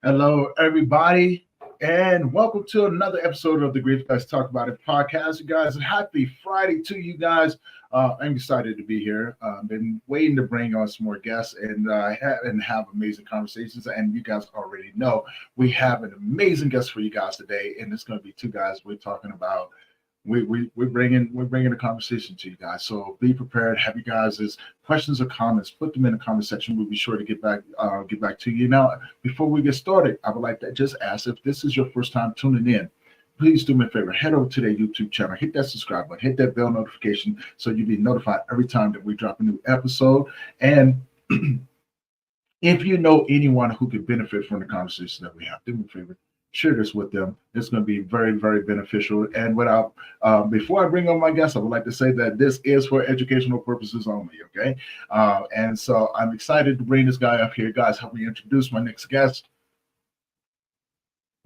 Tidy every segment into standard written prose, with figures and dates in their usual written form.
Hello, everybody, and welcome to another episode of the Grief Guys Talk About It podcast. You guys, happy Friday to you guys. I'm excited to be here. Been waiting to bring on some more guests and have amazing conversations. And you guys already know we have an amazing guest for you guys today, and it's going to be two guys we're talking about we're bringing a conversation to you guys. So be prepared. Have you guys' questions or comments? Put them in the comment section. We'll be sure to get back to you. Now, before we get started, I would like to just ask if this is your first time tuning in. Please do me a favor. Head over to their YouTube channel. Hit that subscribe button. Hit that bell notification so you'll be notified every time that we drop a new episode. And if you know anyone who could benefit from the conversation that we have, do me a favor, share this with them. It's going to be very, very beneficial. And before I bring on my guest, I would like to say that this is for educational purposes only. Okay, and so I'm excited to bring this guy up here, guys. Help me introduce my next guest,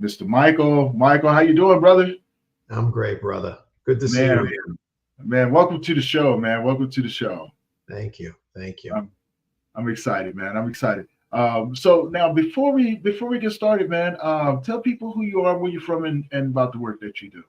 Mr. Michael. Michael, how you doing, brother? I'm great, brother. Good to see you. Man, welcome to the show, man. Welcome to the show. Thank you. I'm excited, man. I'm excited. So now before we get started, man, tell people who you are, where you're from, and about the work that you do.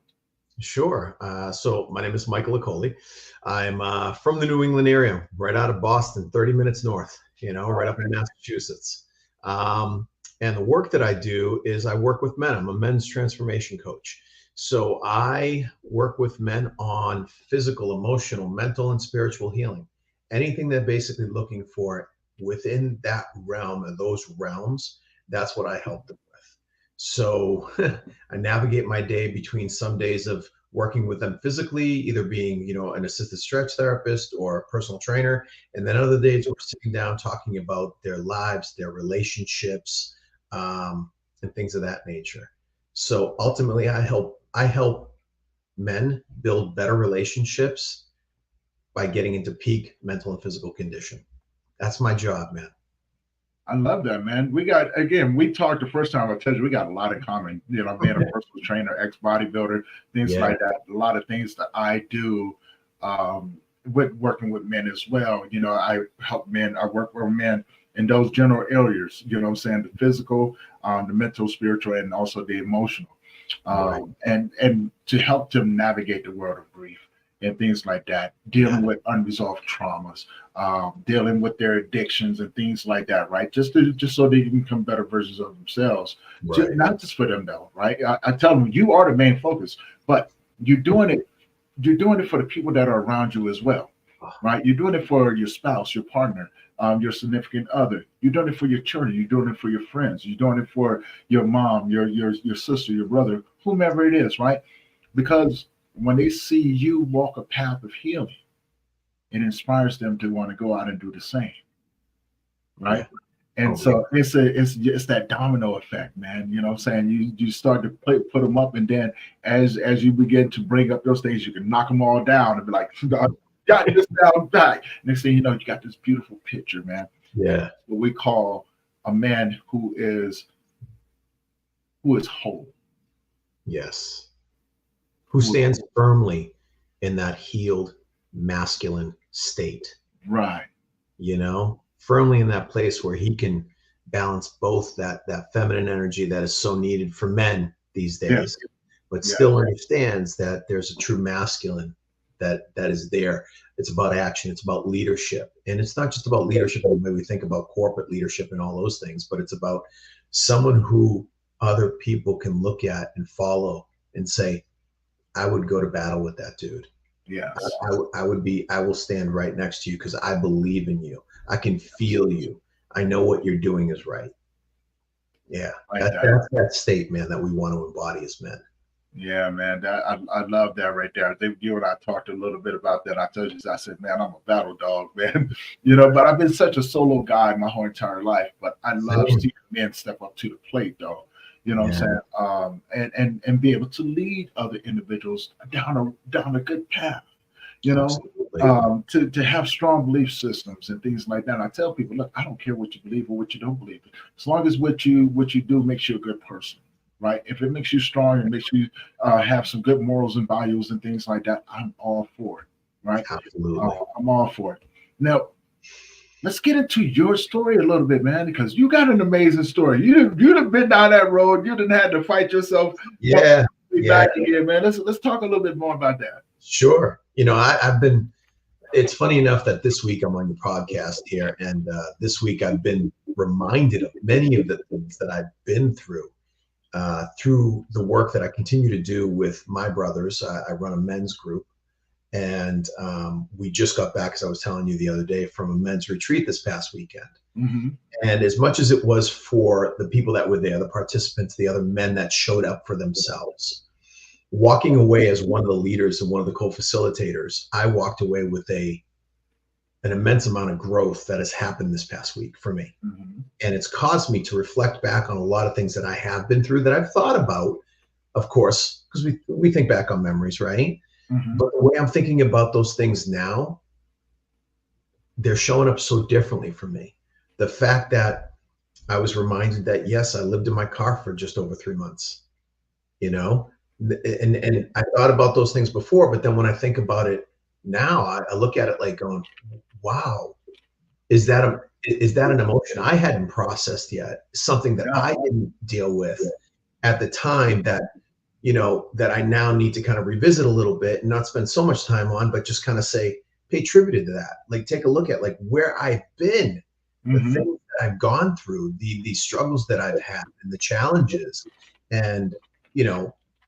Sure. So my name is Michael Locolle. I'm from the New England area, right out of Boston, 30 minutes north, right up in Massachusetts. And the work that I do is I work with men. I'm a men's transformation coach. So I work with men on physical, emotional, mental, and spiritual healing. Anything they're basically looking for within that realm and those realms, that's what I help them with. So I navigate my day between some days of working with them physically, either being, an assisted stretch therapist or a personal trainer. And then other days we're sitting down talking about their lives, their relationships, and things of that nature. So ultimately I help men build better relationships by getting into peak mental and physical condition. That's my job, man. I love that, man. We talked the first time. I told you we got a lot in common. Being a personal trainer, ex-bodybuilder, things like that. A lot of things that I do with working with men as well. I help men. I work with men in those general areas. The physical, the mental, spiritual, and also the emotional, and to help them navigate the world of grief and things like that, dealing with unresolved traumas, dealing with their addictions and things like that, right? Just so they can become better versions of themselves. Not just for them though, right? I tell them you are the main focus, but you're doing it for the people that are around you as well, right? You're doing it for your spouse, your partner, your significant other. You're doing it for your children. You're doing it for your friends. You're doing it for your mom, your sister, your brother, whomever it is, right? Because when they see you walk a path of healing, it inspires them to want to go out and do the same, right? And so it's that domino effect, man. You start to put them up, and then as you begin to bring up those things, you can knock them all down and be like, got this down back. Next thing you know, you got this beautiful picture, man. Yeah, what we call a man who is whole. Yes. Who stands firmly in that healed masculine state. Right. Firmly in that place where he can balance both that feminine energy that is so needed for men these days, but still understands that there's a true masculine that is there. It's about action. It's about leadership. And it's not just about leadership in the way we think about corporate leadership and all those things, but it's about someone who other people can look at and follow and say, I would go to battle with that dude. Yes. I will stand right next to you because I believe in you. I can feel you. I know what you're doing is right. Yeah. That's that state, man, that we want to embody as men. Yeah, man. I love that right there. I think you and I talked a little bit about that. I told you, I said, man, I'm a battle dog, man. But I've been such a solo guy my whole entire life. But I love seeing men step up to the plate, though. What I'm saying? And be able to lead other individuals down a good path. To have strong belief systems and things like that. And I tell people, look, I don't care what you believe or what you don't believe, as long as what you do makes you a good person, right? If it makes you strong and makes you have some good morals and values and things like that, I'm all for it, right? Absolutely. I'm all for it. Now, let's get into your story a little bit, man, because you got an amazing story. You'd have been down that road. You didn't have to fight yourself. Yeah. Back here, man. Let's talk a little bit more about that. Sure. I've been, it's funny enough that this week I'm on your podcast here, and this week I've been reminded of many of the things that I've been through the work that I continue to do with my brothers. I run a men's group, and we just got back, as I was telling you the other day, from a men's retreat this past weekend. Mm-hmm. And as much as it was for the people that were there, the participants, the other men that showed up for themselves, walking away as one of the leaders and one of the co-facilitators, I walked away with an immense amount of growth that has happened this past week for me. Mm-hmm. And it's caused me to reflect back on a lot of things that I have been through that I've thought about, of course, because we think back on memories, right? Mm-hmm. But the way I'm thinking about those things now, they're showing up so differently for me. The fact that I was reminded that, yes, I lived in my car for just over 3 months, and I thought about those things before, but then when I think about it now, I look at it like going, wow, is that an emotion I hadn't processed yet? Something that I didn't deal with at the time that I now need to kind of revisit a little bit and not spend so much time on, but just kind of pay tribute to that. Like, take a look at like where I've been, the Mm-hmm. things that I've gone through, the struggles that I've had and the challenges. And,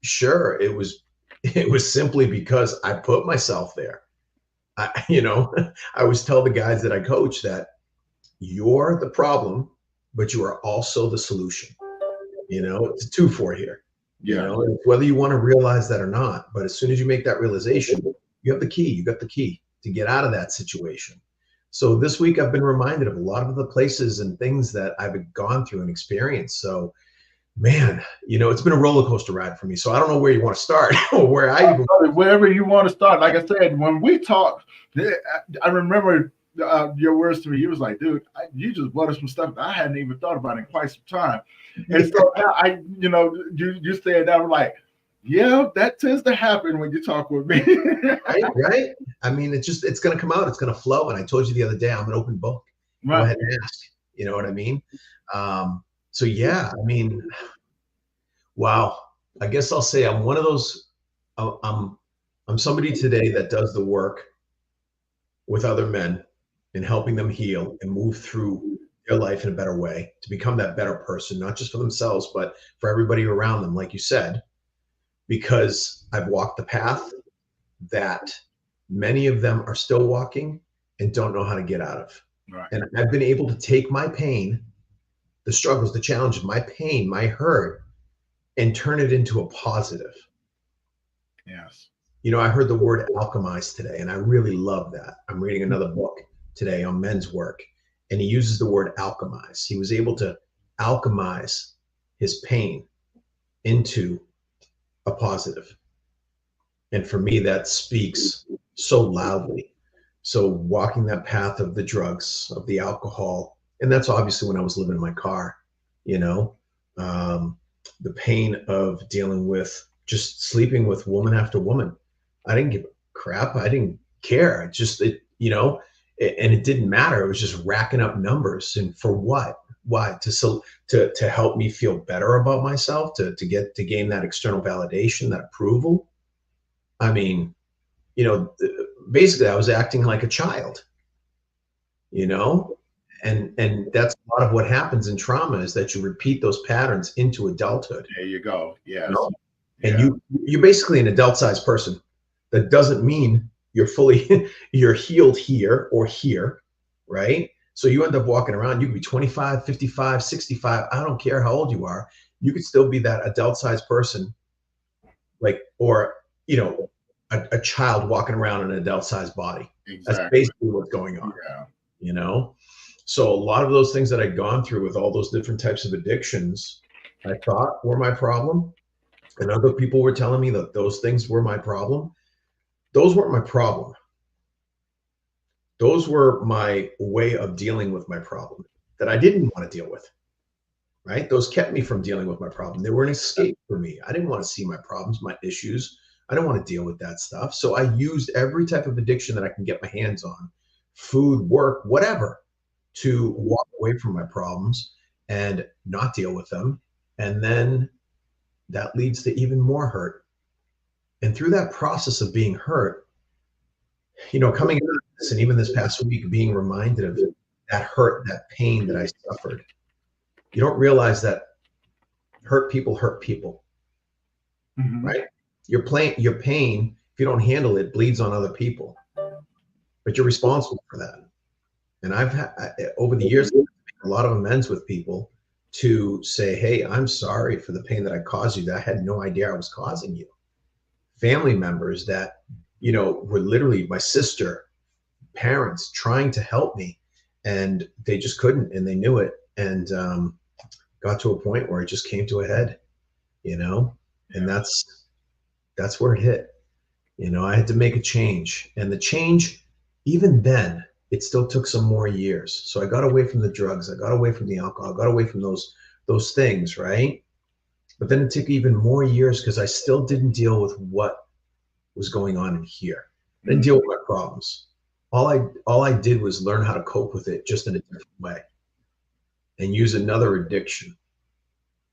sure, it was simply because I put myself there. I always tell the guys that I coach that you're the problem, but you are also the solution. It's a 2-4 here. Whether you want to realize that or not, but as soon as you make that realization, you have the key. You got the key to get out of that situation. So this week I've been reminded of a lot of the places and things that I've gone through and experienced. So, man, it's been a roller coaster ride for me. So I don't know where you want to start or wherever you want to start. Like I said, when we talked, I remember your words to me. You was like, dude, you just brought us some stuff that I hadn't even thought about in quite some time. And so you said that, I'm like, yeah, that tends to happen when you talk with me. Right. I mean, it's going to come out. It's going to flow. And I told you the other day, I'm an open book. Right. Go ahead and ask. You know what I mean? So yeah, I mean, wow. I guess I'll say I'm one of those. I'm somebody today that does the work with other men and helping them heal and move through their life in a better way to become that better person, not just for themselves, but for everybody around them, like you said, because I've walked the path that many of them are still walking and don't know how to get out of. Right. And I've been able to take my pain, the struggles, the challenges, my pain, my hurt, and turn it into a positive. Yes. I heard the word alchemize today, and I really love that. I'm reading another book today on men's work, and he uses the word alchemize. He was able to alchemize his pain into a positive. And for me, that speaks so loudly. So walking that path of the drugs, of the alcohol, and that's obviously when I was living in my car, the pain of dealing with just sleeping with woman after woman. I didn't give a crap. I didn't care. And it didn't matter. It was just racking up numbers. And for what? Why? To help me feel better about myself, to gain that external validation, that approval. I mean, basically I was acting like a child, and that's a lot of what happens in trauma, is that you repeat those patterns into adulthood. There you go. Yes. And you're basically an adult-sized person. That doesn't mean you're healed here or here, right? So you end up walking around, you could be 25, 55, 65, I don't care how old you are, you could still be that adult-sized person, or a child walking around in an adult-sized body. Exactly. That's basically what's going on. Yeah. So a lot of those things that I'd gone through with all those different types of addictions, I thought were my problem. And other people were telling me that those things were my problem. Those weren't my problem. Those were my way of dealing with my problem that I didn't want to deal with, right? Those kept me from dealing with my problem. They were an escape for me. I didn't want to see my problems, my issues. I don't want to deal with that stuff. So I used every type of addiction that I can get my hands on, food, work, whatever, to walk away from my problems and not deal with them. And then that leads to even more hurt. And through that process of being hurt, coming out of this, and even this past week, being reminded of that hurt, that pain that I suffered, you don't realize that hurt people, right? Your pain, if you don't handle it, bleeds on other people, but you're responsible for that. And I've had, over the years, a lot of amends with people to say, hey, I'm sorry for the pain that I caused you, that I had no idea I was causing you. Family members that, were literally my sister, parents trying to help me, and they just couldn't, and they knew it. And got to a point where it just came to a head, and that's where it hit. I had to make a change, and the change, even then, it still took some more years. So I got away from the drugs, I got away from the alcohol, I got away from those things, right? But then it took even more years because I still didn't deal with what was going on in here. I didn't deal with my problems. All I did was learn how to cope with it just in a different way and use another addiction.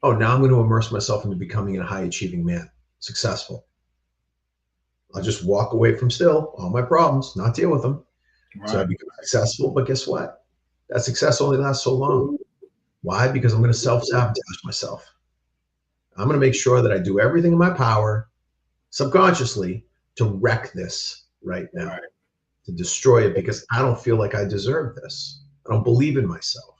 Oh, now I'm going to immerse myself into becoming a high achieving man, successful. I'll just walk away from still all my problems, not deal with them. Right. So I become successful, but guess what? That success only lasts so long. Why? Because I'm going to self-sabotage myself. I'm going to make sure that I do everything in my power, subconsciously, to wreck this right now, right, to destroy it, because I don't feel like I deserve this. I don't believe in myself.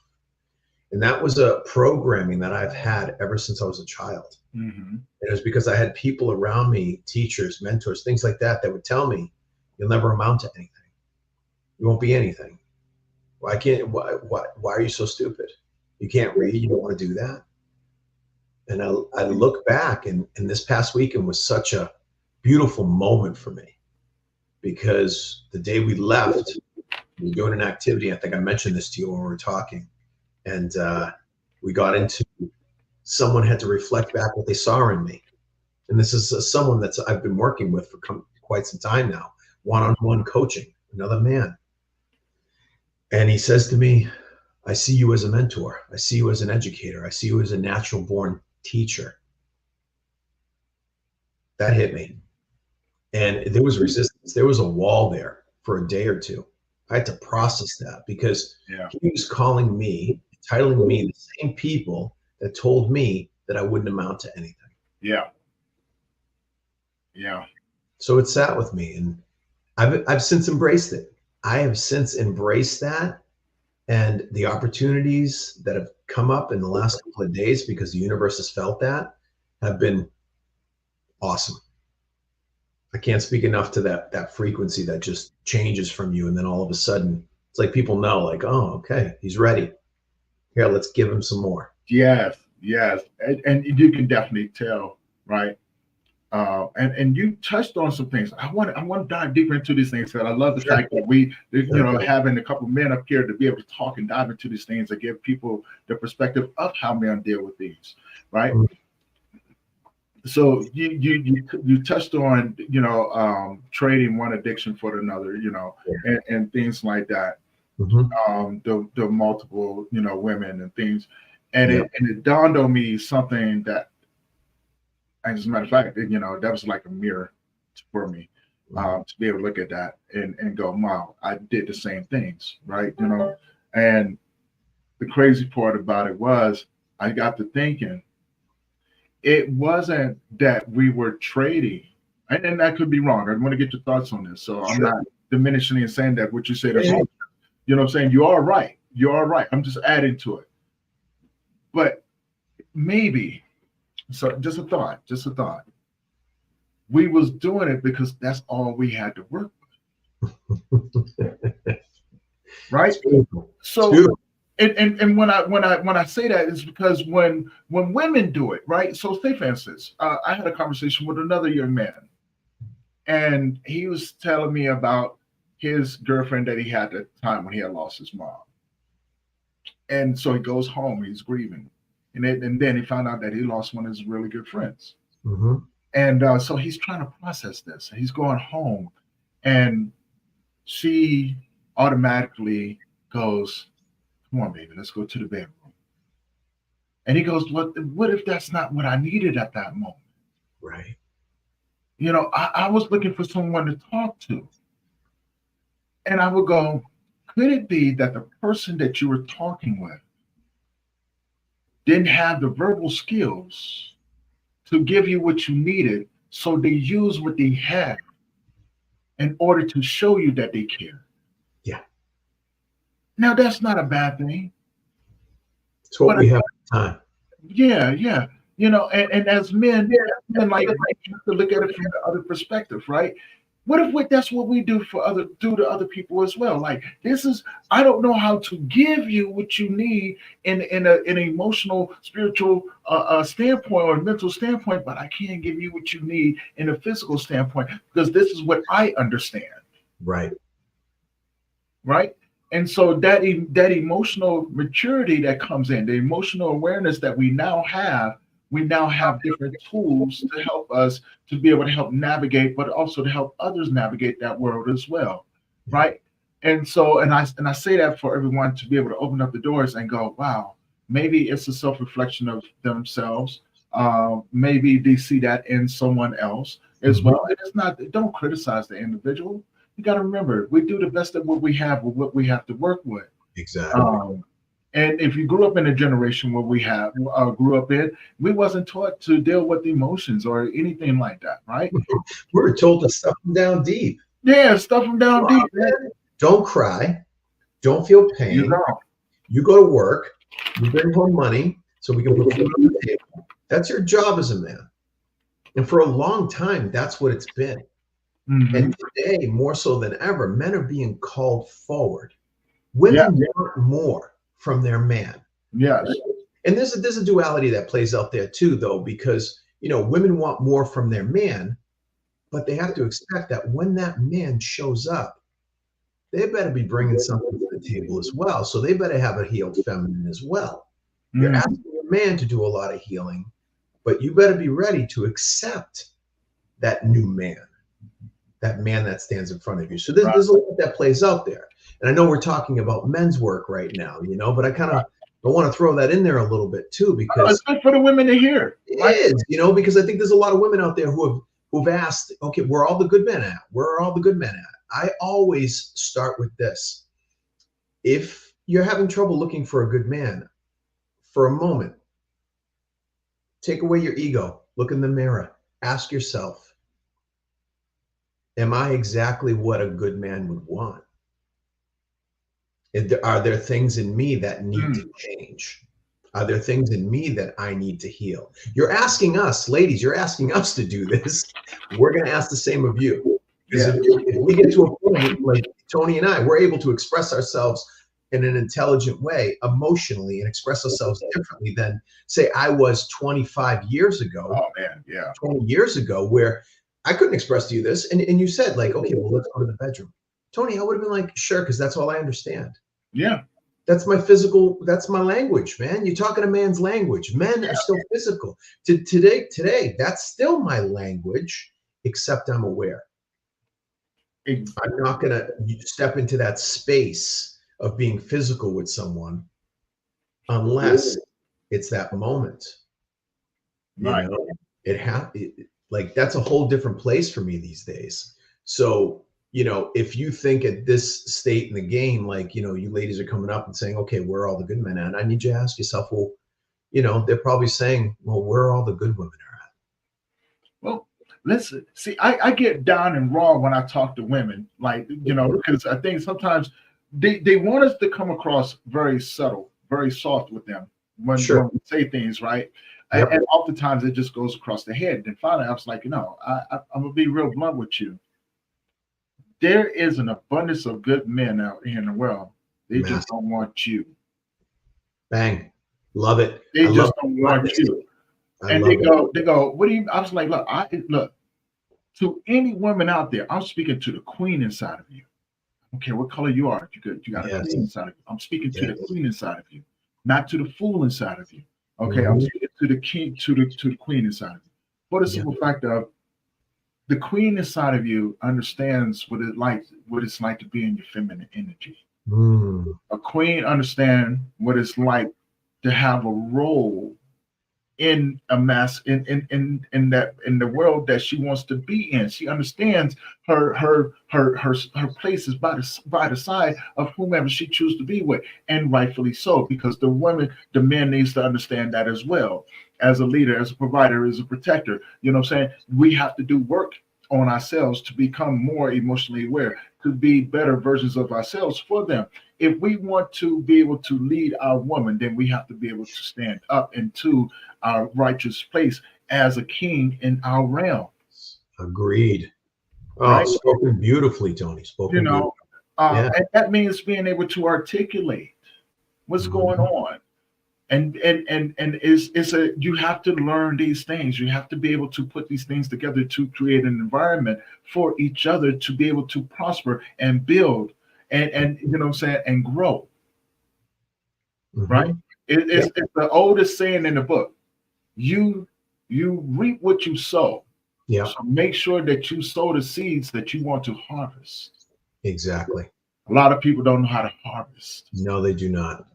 And that was a programming that I've had ever since I was a child. Mm-hmm. It was because I had people around me, teachers, mentors, things like that, that would tell me, you'll never amount to anything. You won't be anything. Why are you so stupid? You can't read. You don't want to do that. And I look back, and this past weekend was such a beautiful moment for me, because the day we left, we were doing an activity. I think I mentioned this to you when we were talking. And we got into, someone had to reflect back what they saw in me. And this is someone that I've been working with for quite some time now, one-on-one coaching, another man. And he says to me, I see you as a mentor. I see you as an educator. I see you as a natural born teacher. That hit me. And there was resistance. There was a wall there for a day or two. I had to process that, because he was calling me, titling me the same people that told me that I wouldn't amount to anything. Yeah. Yeah. So it sat with me, and I've since embraced it. I have since embraced that, and the opportunities that have come up in the last couple of days, because the universe has felt that, have been awesome. I can't speak enough to that frequency that just changes from you, and then all of a sudden it's like people know, like, oh, okay, he's ready. Here, let's give him some more. Yes, and you can definitely tell, right? And you touched on some things. I want to dive deeper into these things, because I love the fact that we, having a couple men up here to be able to talk and dive into these things and give people the perspective of how men deal with these, right? Mm-hmm. So you touched on trading one addiction for another, and things like that. Mm-hmm. The multiple women and things, and it dawned on me something that, as a matter of fact, that was like a mirror for me, to be able to look at that and go, wow, I did the same things, right? And the crazy part about it was, I got to thinking, it wasn't that we were trading, and that could be wrong. I want to get your thoughts on this. So I'm not diminishing and saying that what you said is wrong. You know what I'm saying? You are right. You are right. I'm just adding to it. But maybe, so just a thought. We was doing it because that's all we had to work with. Right? So and when I say that, is because when women do it, right? So say for instance, I had a conversation with another young man, and he was telling me about his girlfriend that he had at the time when he had lost his mom. And so he goes home, he's grieving. And then he found out that he lost one of his really good friends. Mm-hmm. And so he's trying to process this. He's going home, and she automatically goes, come on, baby, let's go to the bedroom. And he goes, what if that's not what I needed at that moment? Right. I was looking for someone to talk to. And I would go, could it be that the person that you were talking with didn't have the verbal skills to give you what you needed, so they use what they had in order to show you that they care? Yeah. Now, that's not a bad thing. It's what we have at the time. Yeah. And as men, like, you have to look at it from the other perspective, right? What if that's what we do to other people as well? Like, I don't know how to give you what you need in an emotional, spiritual standpoint or mental standpoint, but I can give you what you need in a physical standpoint, because this is what I understand. Right. And so that emotional maturity that comes in, the emotional awareness that we now have different tools to help us to be able to help navigate, but also to help others navigate that world as well, right? And so, and I say that for everyone to be able to open up the doors and go, wow, maybe it's a self-reflection of themselves. Maybe they see that in someone else as well. And it's not, don't criticize the individual. You got to remember, we do the best of what we have with what we have to work with. Exactly. And if you grew up in a generation where we grew up in, we wasn't taught to deal with emotions or anything like that, right? We were told to stuff them down deep. Yeah, stuff them down deep. Man. Don't cry. Don't feel pain. You go to work. You bring home money so we can put food on the table. That's your job as a man. And for a long time, that's what it's been. And today, more so than ever, men are being called forward. Women want more from their man. Yes. And there's a duality that plays out there too, though, because women want more from their man, but they have to expect that when that man shows up, they better be bringing something to the table as well. So they better have a healed feminine as well. You're asking your man to do a lot of healing, but you better be ready to accept that new man, that man that stands in front of you. So there's a lot that plays out there. And I know we're talking about men's work right now, but I kind of want to throw that in there a little bit too, because it's good for the women to hear. It is, because I think there's a lot of women out there who've asked, okay, where are all the good men at? Where are all the good men at? I always start with this. If you're having trouble looking for a good man, for a moment, take away your ego, look in the mirror, ask yourself, am I exactly what a good man would want? Are there things in me that need to change? Are there things in me that I need to heal? You're asking us, ladies, you're asking us to do this. We're going to ask the same of you. Because if we get to a point like Tony and I, we're able to express ourselves in an intelligent way, emotionally, and express ourselves differently than, say, I was 25 years ago. Oh, man, yeah. 20 years ago, where I couldn't express to you this. And you said, like, okay, well, let's go to the bedroom. Tony, I would have been like, sure, because that's all I understand. Yeah. That's my language, man. You're talking a man's language. Men are still physical. Today, that's still my language, except I'm aware. I'm not going to step into that space of being physical with someone unless it's that moment. Right. Like that's a whole different place for me these days. So, if you think at this state in the game, like, you ladies are coming up and saying, okay, where are all the good men at? I need you to ask yourself, well, they're probably saying, well, where are all the good women are at? Well, listen, see, I get down and raw when I talk to women, like, because I think sometimes they want us to come across very subtle, very soft with them when we say things, right? Yep. And oftentimes it just goes across the head. And finally, I was like, I'm going to be real blunt with you. There is an abundance of good men out here in the world. They just don't want you. Bang. Love it. They just don't want you. And they go, what do you, I was like, look, to any women out there, I'm speaking to the queen inside of you. Okay, what color you are? You got a queen inside of you. I'm speaking to the queen inside of you, not to the fool inside of you. Okay, I'm speaking to the king, to the queen inside of you. For the simple fact of the queen inside of you understands what it's like to be in your feminine energy. Mm. A queen understands what it's like to have a role in a mass in that in the world that she wants to be in. She understands her place is by the side of whomever she chooses to be with, and rightfully so, because the man needs to understand that as well. As a leader, as a provider, as a protector, you know what I'm saying? We have to do work on ourselves to become more emotionally aware, to be better versions of ourselves for them. If we want to be able to lead our woman, then we have to be able to stand up into our righteous place as a king in our realm. Agreed. Oh, Right? spoken beautifully, Tony. You Spoken beautifully. know, Yeah. and that means being able to articulate what's going Mhm. on. And it's a you have to learn these things. You have to be able to put these things together to create an environment for each other to be able to prosper and build and you know what I'm saying, and grow. Right? Mhm. Yeah. It's the oldest saying in the book. You you reap what you sow. Yeah. So make sure that you sow the seeds that you want to harvest. Exactly. A lot of people don't know how to harvest, No, they do not.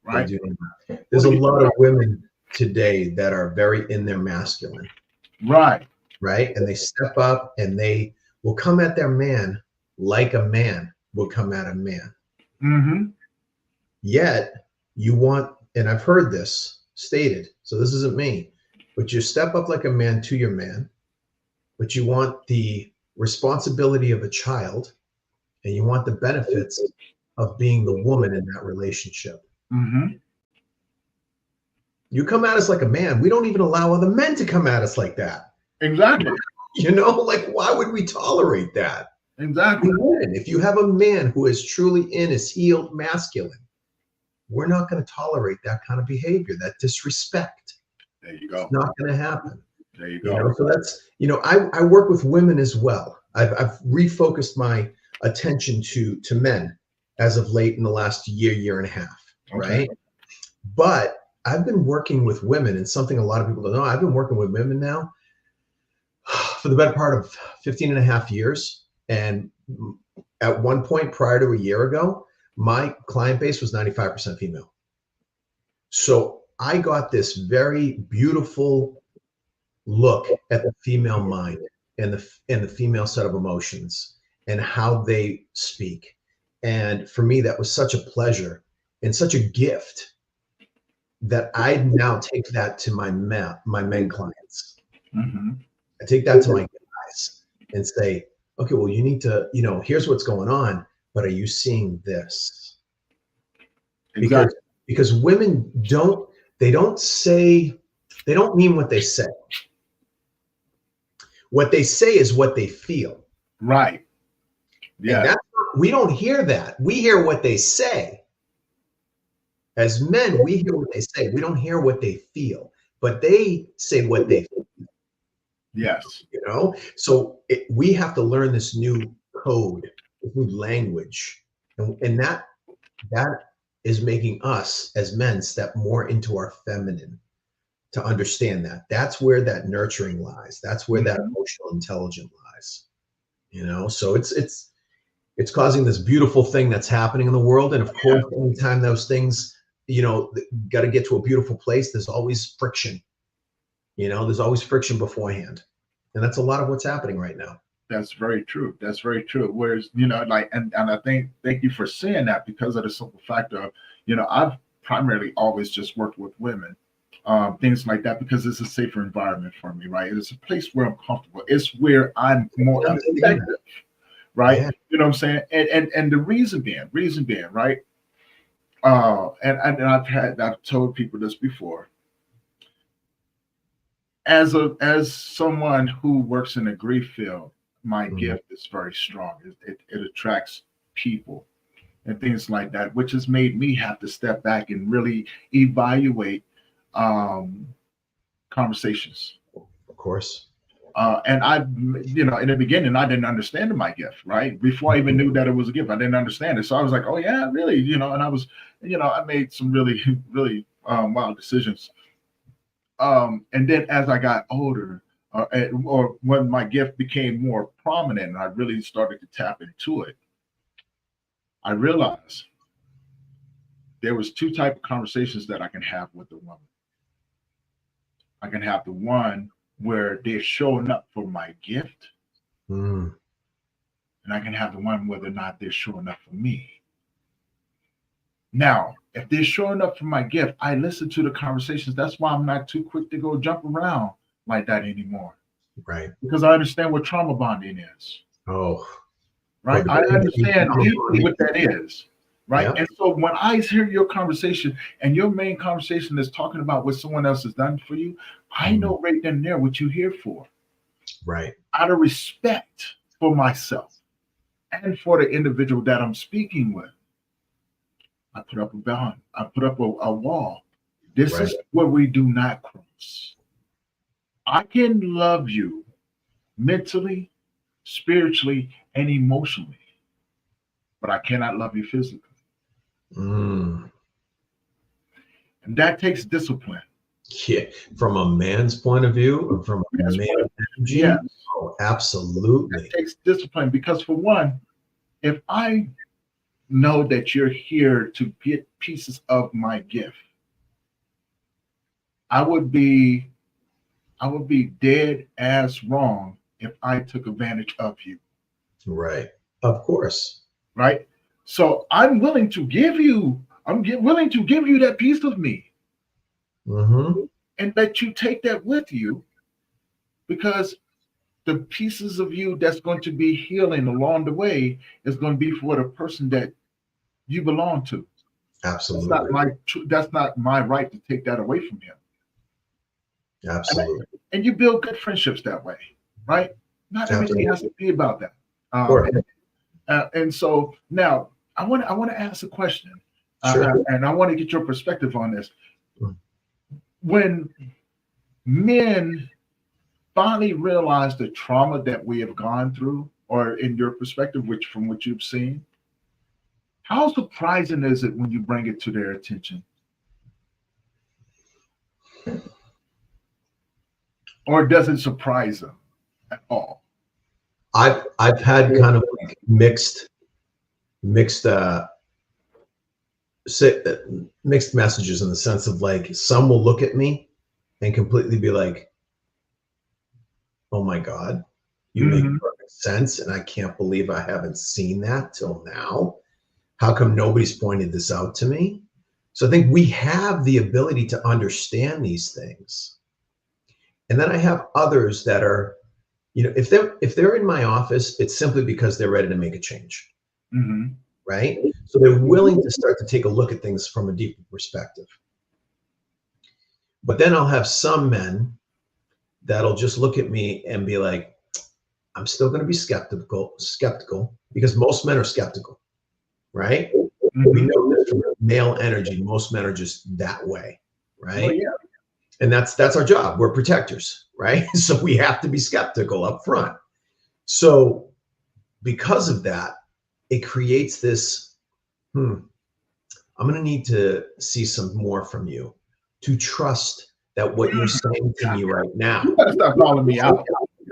They right? do not. What There's do a you lot of women today that are very in their masculine, right? right? And they step up and they will come at their man like a man will come at a man. Mm-hmm. Yet you want, and I've heard this stated, so this isn't me, but you step up like a man to your man, but you want the responsibility of a child and you want the benefits of being the woman in that relationship. Mm-hmm. You come at us like a man. We don't even allow other men to come at us like that. Exactly. You know, like why would we tolerate that? Exactly. We wouldn't. If you have a man who is truly in his healed masculine, we're not going to tolerate that kind of behavior, that disrespect. There you It's go. not going to happen. There you You go. know, so that's, you know, I work with women as well. I've refocused my attention to men as of late in the last year and a half, Okay. right? But I've been working with women, and something a lot of people don't know, I've been working with women now for the better part of 15 and a half years. And at one point prior to a year ago, my client base was 95% female. So I got this very beautiful look at the female mind and the female set of emotions and how they speak. And for me, that was such a pleasure and such a gift that I now take that to my men clients. Mm-hmm. I take that to my guys and say, okay, well, you need to, you know, here's what's going on, but are you seeing this? Exactly. Because women don't mean what they say. What they say is what they feel. Right. And Yeah. we don't hear that. We hear what they say. As men, we hear what they say. We don't hear what they feel, but they say what they feel, Yes. you know? So we have to learn this new code, this new language. And that is making us as men step more into our feminine to understand that. That's where that nurturing lies. That's where that emotional intelligence lies. You know, so it's causing this beautiful thing that's happening in the world. And of course, anytime those things, you know, got to get to a beautiful place, there's always friction. You know, there's always friction beforehand. And that's a lot of what's happening right now. That's very true. That's very true. Whereas, you know, like, and I think, thank you for saying that, because of the simple fact of, you know, I've primarily always just worked with women, things like that, because it's a safer environment for me, right? It's a place where I'm comfortable. It's where I'm more effective, right? Yeah. You know what I'm saying? And the reason being, right? And I've told people this before. As someone who works in the grief field, my gift is very strong. It attracts people and things like that, which has made me have to step back and really evaluate conversations. Of course. And I, you know, in the beginning, I didn't understand my gift, right? Before I even knew that it was a gift, I didn't understand it. So I was like, oh, yeah, really? You know, and I was, you know, I made some really, really wild decisions. And then as I got older, or when my gift became more prominent and I really started to tap into it, I realized there was two type of conversations that I can have with a woman. I can have the one where they're showing up for my gift, Mm. and I can have the one whether or not they're showing up for me. Now, if they're showing up for my gift, I listen to the conversations. That's why I'm not too quick to go jump around like that anymore. Right. Because I understand what trauma bonding is. Oh, Right. I understand deeply what that is. Right. Yeah. And so when I hear your conversation and your main conversation is talking about what someone else has done for you, I know right then and there what you're here for. Right. Out of respect for myself and for the individual that I'm speaking with, I put up a bond. I put up a wall. This is where we do not cross. I can love you mentally, spiritually, and emotionally, but I cannot love you physically. Mm. And that takes discipline. Yeah. From a man's point of view, or from a man's energy? Yes. Oh, absolutely. It takes discipline because, for one, if I know that you're here to get pieces of my gift, I would be dead ass wrong if I took advantage of you. Right. Of course. Right. So I'm willing to give you that piece of me, and let you take that with you, because the pieces of you that's going to be healing along the way is going to be for the person that you belong to. Absolutely. That's not my right to take that away from him. Absolutely. And you build good friendships that way, right? Not everything has to be about that. And so now I want to ask a question, and I want to get your perspective on this. When men finally realize the trauma that we have gone through, or in your perspective, from what you've seen, how surprising is it when you bring it to their attention? Or does it surprise them at all? I've had kind of like mixed messages, in the sense of, like, some will look at me and completely be like, oh my God, you make perfect sense, and I can't believe I haven't seen that till now. How come nobody's pointed this out to me? So I think we have the ability to understand these things. And then I have others that are, if they're in my office, it's simply because they're ready to make a change. Right? So they're willing to start to take a look at things from a deeper perspective. But then I'll have some men that'll just look at me and be like, I'm still going to be skeptical, because most men are skeptical, right? We know this from male energy. Most men are just that way, right? Well, yeah. And that's our job. We're protectors, right? So we have to be skeptical up front. So because of that, it creates this, I'm going to need to see some more from you to trust that what you're saying to me right now. You better stop calling me out.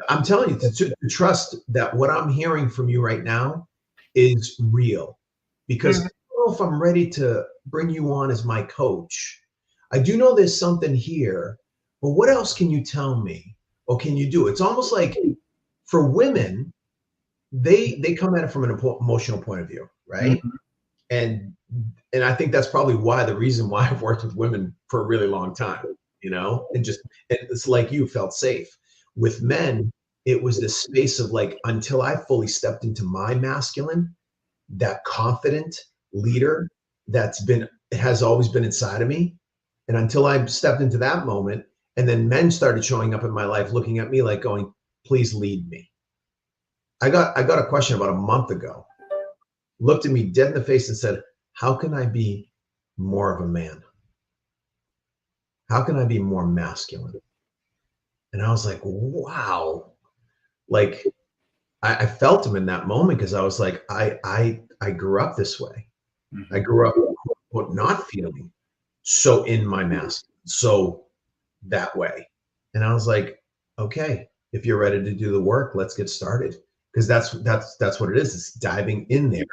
I'm telling you, to trust that what I'm hearing from you right now is real. Because I don't know if I'm ready to bring you on as my coach. I do know there's something here, but what else can you tell me? Or can you do? It's almost like, for women, they come at it from an emotional point of view, right? And I think that's probably the reason why I've worked with women for a really long time, and it's like you felt safe. With men, it was this space of, like, until I fully stepped into my masculine, that confident leader has always been inside of me. And until I stepped into that moment, and then men started showing up in my life looking at me like going, please lead me. I got a question about a month ago, looked at me dead in the face and said, how can I be more of a man? How can I be more masculine? And I was like, wow. Like, I felt him in that moment, because I was like, I grew up this way. I grew up not feeling so in my masculine, so that way. And I was like, okay, if you're ready to do the work, let's get started. Because that's what it is. It's diving in there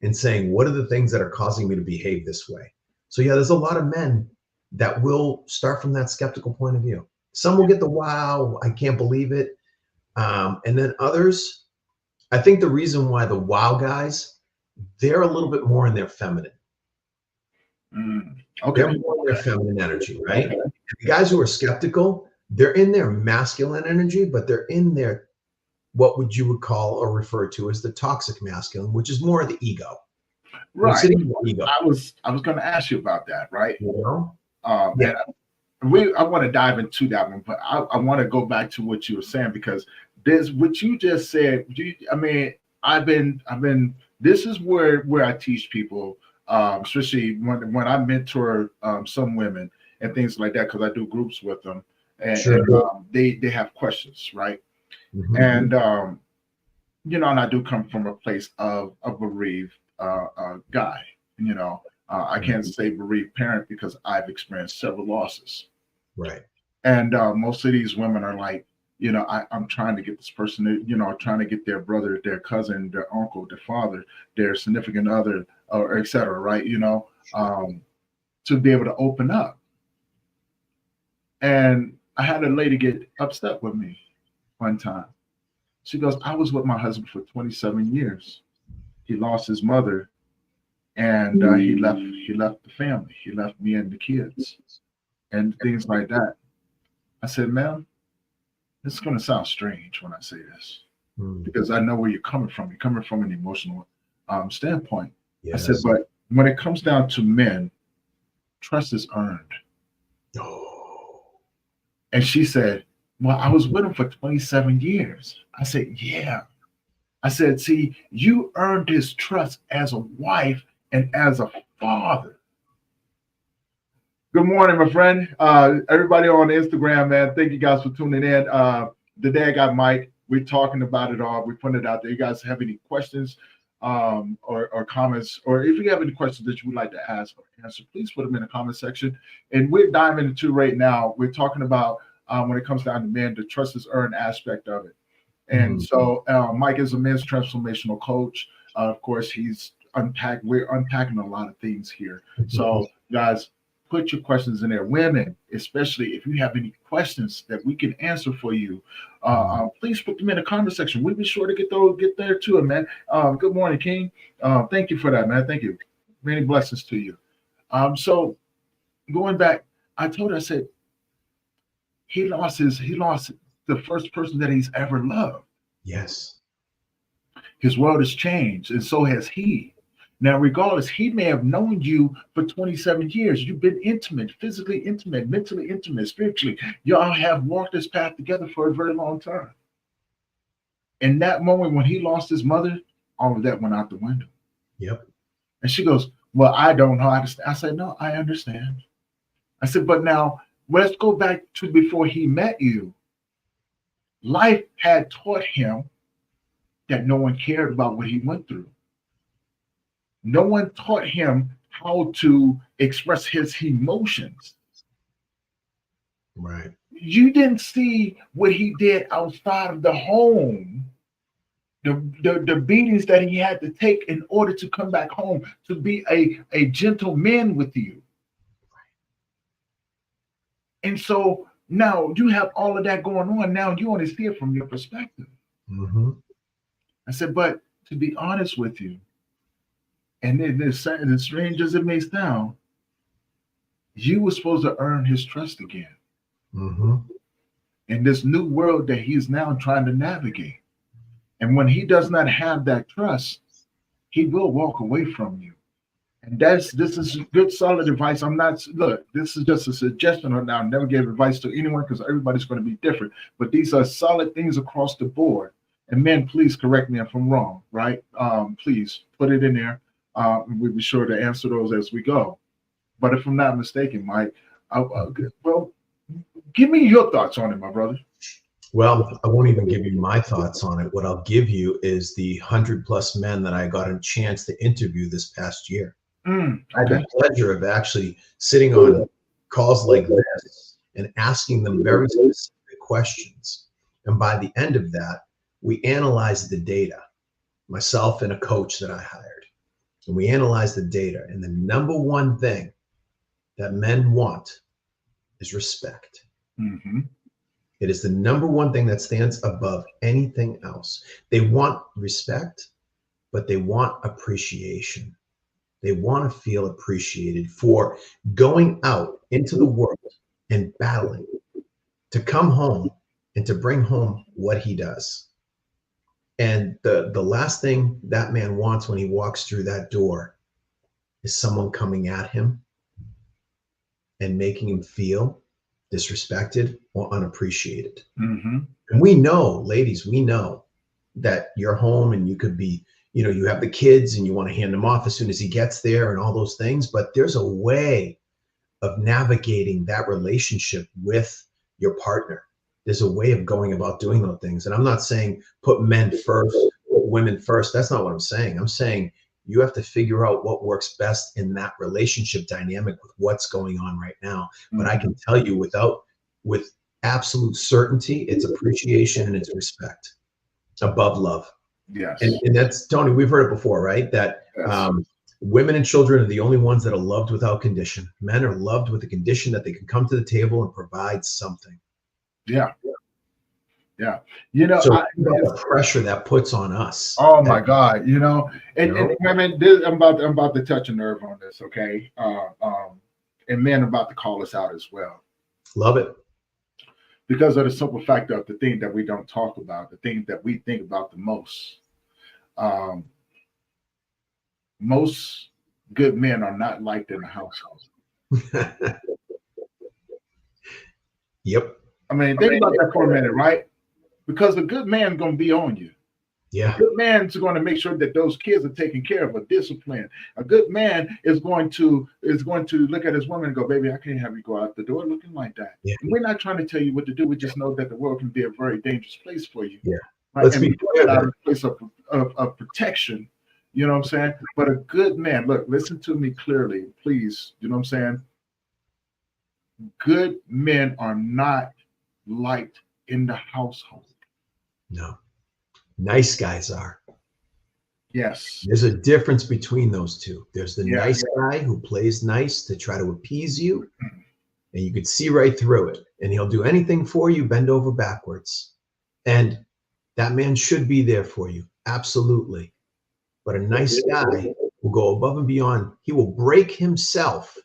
and saying, what are the things that are causing me to behave this way? So yeah, there's a lot of men that will start from that skeptical point of view. Some will get the wow, I can't believe it. And then others, I think the reason why the wow guys, they're a little bit more in their feminine. Okay. They're more in their feminine energy, right? Okay. The guys who are skeptical, they're in their masculine energy, but they're in their, what would you would call or refer to as the toxic masculine, which is more of the ego. Right. Ego. I was going to ask you about that, right? You know? Yeah. And I want to dive into that one, but I want to go back to what you were saying, because there's what you just said. This is where I teach people, especially when I mentor some women and things like that, because I do groups with them, and, sure. They have questions, right? Mm-hmm. And and I do come from a place of a bereaved guy. I can't say bereaved parent because I've experienced several losses. Right. And most of these women are like, I'm trying to get this person, trying to get their brother, their cousin, their uncle, their father, their significant other, or et cetera, right? To be able to open up. And I had a lady get upset with me one time. She goes, I was with my husband for 27 years. He lost his mother, and he left the family. He left me and the kids and things like that. I said, ma'am, this is going to sound strange when I say this, because I know where you're coming from. You're coming from an emotional standpoint. Yes. I said, but when it comes down to men, trust is earned. Oh. And she said, well, I was with him for 27 years. I said, yeah. I said, see, you earned his trust as a wife and as a father. Good morning, my friend. Everybody on Instagram, man. Thank you guys for tuning in. The Dad Got Mike. We're talking about it all. We're putting it out there. You guys have any questions or comments, or if you have any questions that you would like to ask or answer, please put them in the comment section. And we're diving into right now. We're talking about when it comes down to men, the trust is earned aspect of it. And so Mike is a men's transformational coach. Of course, we're unpacking a lot of things here. So guys, put your questions in there. Women, especially if you have any questions that we can answer for you, please put them in the comment section. We'll be sure to get there too, man. Good morning, King. Thank you for that, man. Thank you. Many blessings to you. So going back, I told her, I said, he lost the first person that he's ever loved. Yes. His world has changed, and so has he. Now, regardless, he may have known you for 27 years. You've been intimate, physically intimate, mentally intimate, spiritually. Y'all have walked this path together for a very long time. In that moment when he lost his mother, all of that went out the window. Yep. And she goes, well, I don't know. I said, no, I understand. I said, but now let's go back to before he met you. Life had taught him that no one cared about what he went through. No one taught him how to express his emotions. Right. You didn't see what he did outside of the home, the beatings that he had to take in order to come back home to be a gentleman with you. And so now you have all of that going on. Now you only see it from your perspective. Mm-hmm. I said, but to be honest with you, and as strange as it may sound, you were supposed to earn his trust again. Mm-hmm. In this new world that he's now trying to navigate. And when he does not have that trust, he will walk away from you. And this is good, solid advice. This is just a suggestion. I'll never give advice to anyone because everybody's going to be different. But these are solid things across the board. And men, please correct me if I'm wrong, right? Please put it in there. We'll be sure to answer those as we go. But if I'm not mistaken, Mike, well, give me your thoughts on it, my brother. Well, I won't even give you my thoughts on it. What I'll give you is the 100+ men that I got a chance to interview this past year. Okay. I had the pleasure of actually sitting on calls like this and asking them very specific questions. And by the end of that, we analyzed the data, myself and a coach that I hired. and we analyze the data, and the number one thing that men want is respect. Mm-hmm. It is the number one thing that stands above anything else. They want respect, but they want appreciation. They want to feel appreciated for going out into the world and battling to come home and to bring home what he does. And the last thing that man wants when he walks through that door is someone coming at him and making him feel disrespected or unappreciated. Mm-hmm. And we know, ladies, we know that you're home and you could be, you have the kids and you want to hand them off as soon as he gets there and all those things. But there's a way of navigating that relationship with your partner. There's a way of going about doing those things. And I'm not saying put men first, put women first. That's not what I'm saying. I'm saying you have to figure out what works best in that relationship dynamic with what's going on right now. Mm-hmm. But I can tell you with absolute certainty, it's appreciation and it's respect above love. Yes. And that's, Tony, we've heard it before, right? That yes. Women and children are the only ones that are loved without condition. Men are loved with the condition that they can come to the table and provide something. Yeah. So the pressure that puts on us. Oh my God, and I mean, I'm about to touch a nerve on this, okay? And men are about to call us out as well. Love it. Because of the simple fact of the thing that we don't talk about, the thing that we think about the most. Most good men are not liked in the household. Yep. I mean, think about that for a minute, right? Because a good man's going to be on you. Yeah. A good man's going to make sure that those kids are taken care of, a discipline. A good man is going to look at his woman and go, baby, I can't have you go out the door looking like that. Yeah. And we're not trying to tell you what to do. We just know that the world can be a very dangerous place for you. Yeah. Right? Let's and be clear out of a place of protection. You know what I'm saying? But a good man, look, listen to me clearly, please. You know what I'm saying? Good men are not liked in the household. No. Nice guys are. Yes. There's a difference between those two. There's the nice guy who plays nice to try to appease you, and you could see right through it. And he'll do anything for you, bend over backwards. And that man should be there for you. Absolutely. But a nice guy will go above and beyond. He will break himself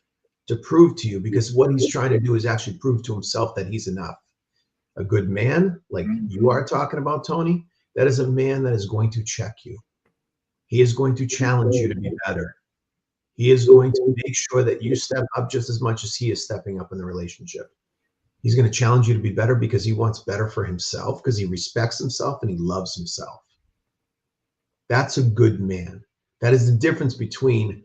to prove to you, because what he's trying to do is actually prove to himself that he's enough. A good man, like you are talking about, Tony, that is a man that is going to check you. He is going to challenge you to be better. He is going to make sure that you step up just as much as he is stepping up in the relationship. He's going to challenge you to be better because he wants better for himself, because he respects himself and he loves himself. That's a good man. That is the difference between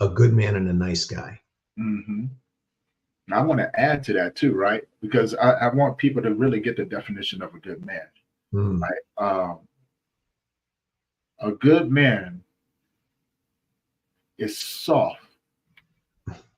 a good man and a nice guy. Mm-hmm. I want to add to that too, right? Because I want people to really get the definition of a good man. Right? A good man is soft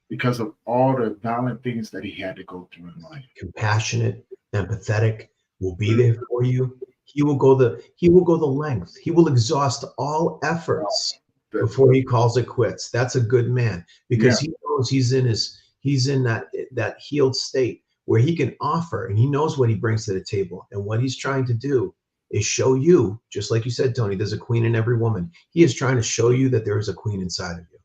because of all the violent things that he had to go through in life. Compassionate, empathetic, will be there for you. He will go the length. He will exhaust all efforts before he calls it quits. That's a good man, because he knows he's in that healed state where he can offer, and he knows what he brings to the table. And what he's trying to do is show you, just like you said, Tony, there's a queen in every woman. He is trying to show you that there is a queen inside of you.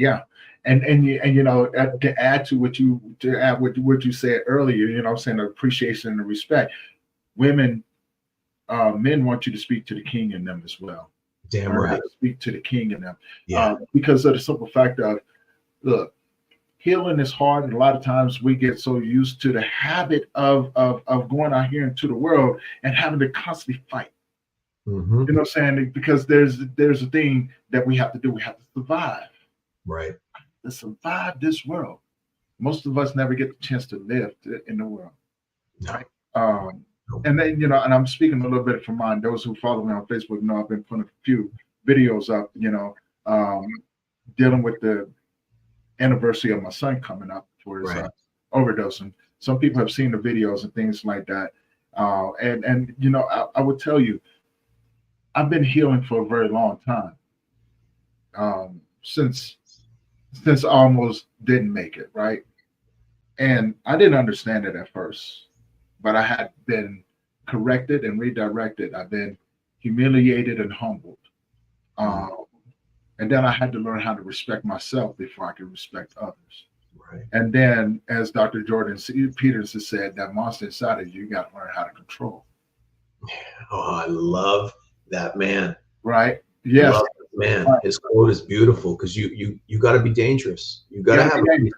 Yeah. And to add to what you said earlier, I'm saying appreciation and respect. Men want you to speak to the king in them as well. Damn right. Speak to the king in them. Yeah. Because of the simple fact of, look, healing is hard, and a lot of times we get so used to the habit of going out here into the world and having to constantly fight. Mm-hmm. You know what I'm saying? Because there's a thing that we have to do. We have to survive. Right. To survive this world. Most of us never get the chance to live in the world. No. Right? And then, and I'm speaking a little bit from mine. Those who follow me on Facebook know I've been putting a few videos up, dealing with the anniversary of my son coming up for his overdosing. Some people have seen the videos and things like that. I would tell you, I've been healing for a very long time. since I almost didn't make it, right? And I didn't understand it at first, but I had been corrected and redirected. I've been humiliated and humbled. Mm. Um, and then I had to learn how to respect myself before I could respect others. Right. And then, as Dr. Jordan Peterson said, that monster inside of you got to learn how to control. Oh, I love that man. Right? Yes. Love that man. Right. His quote is beautiful because you got to be dangerous. You got to have it.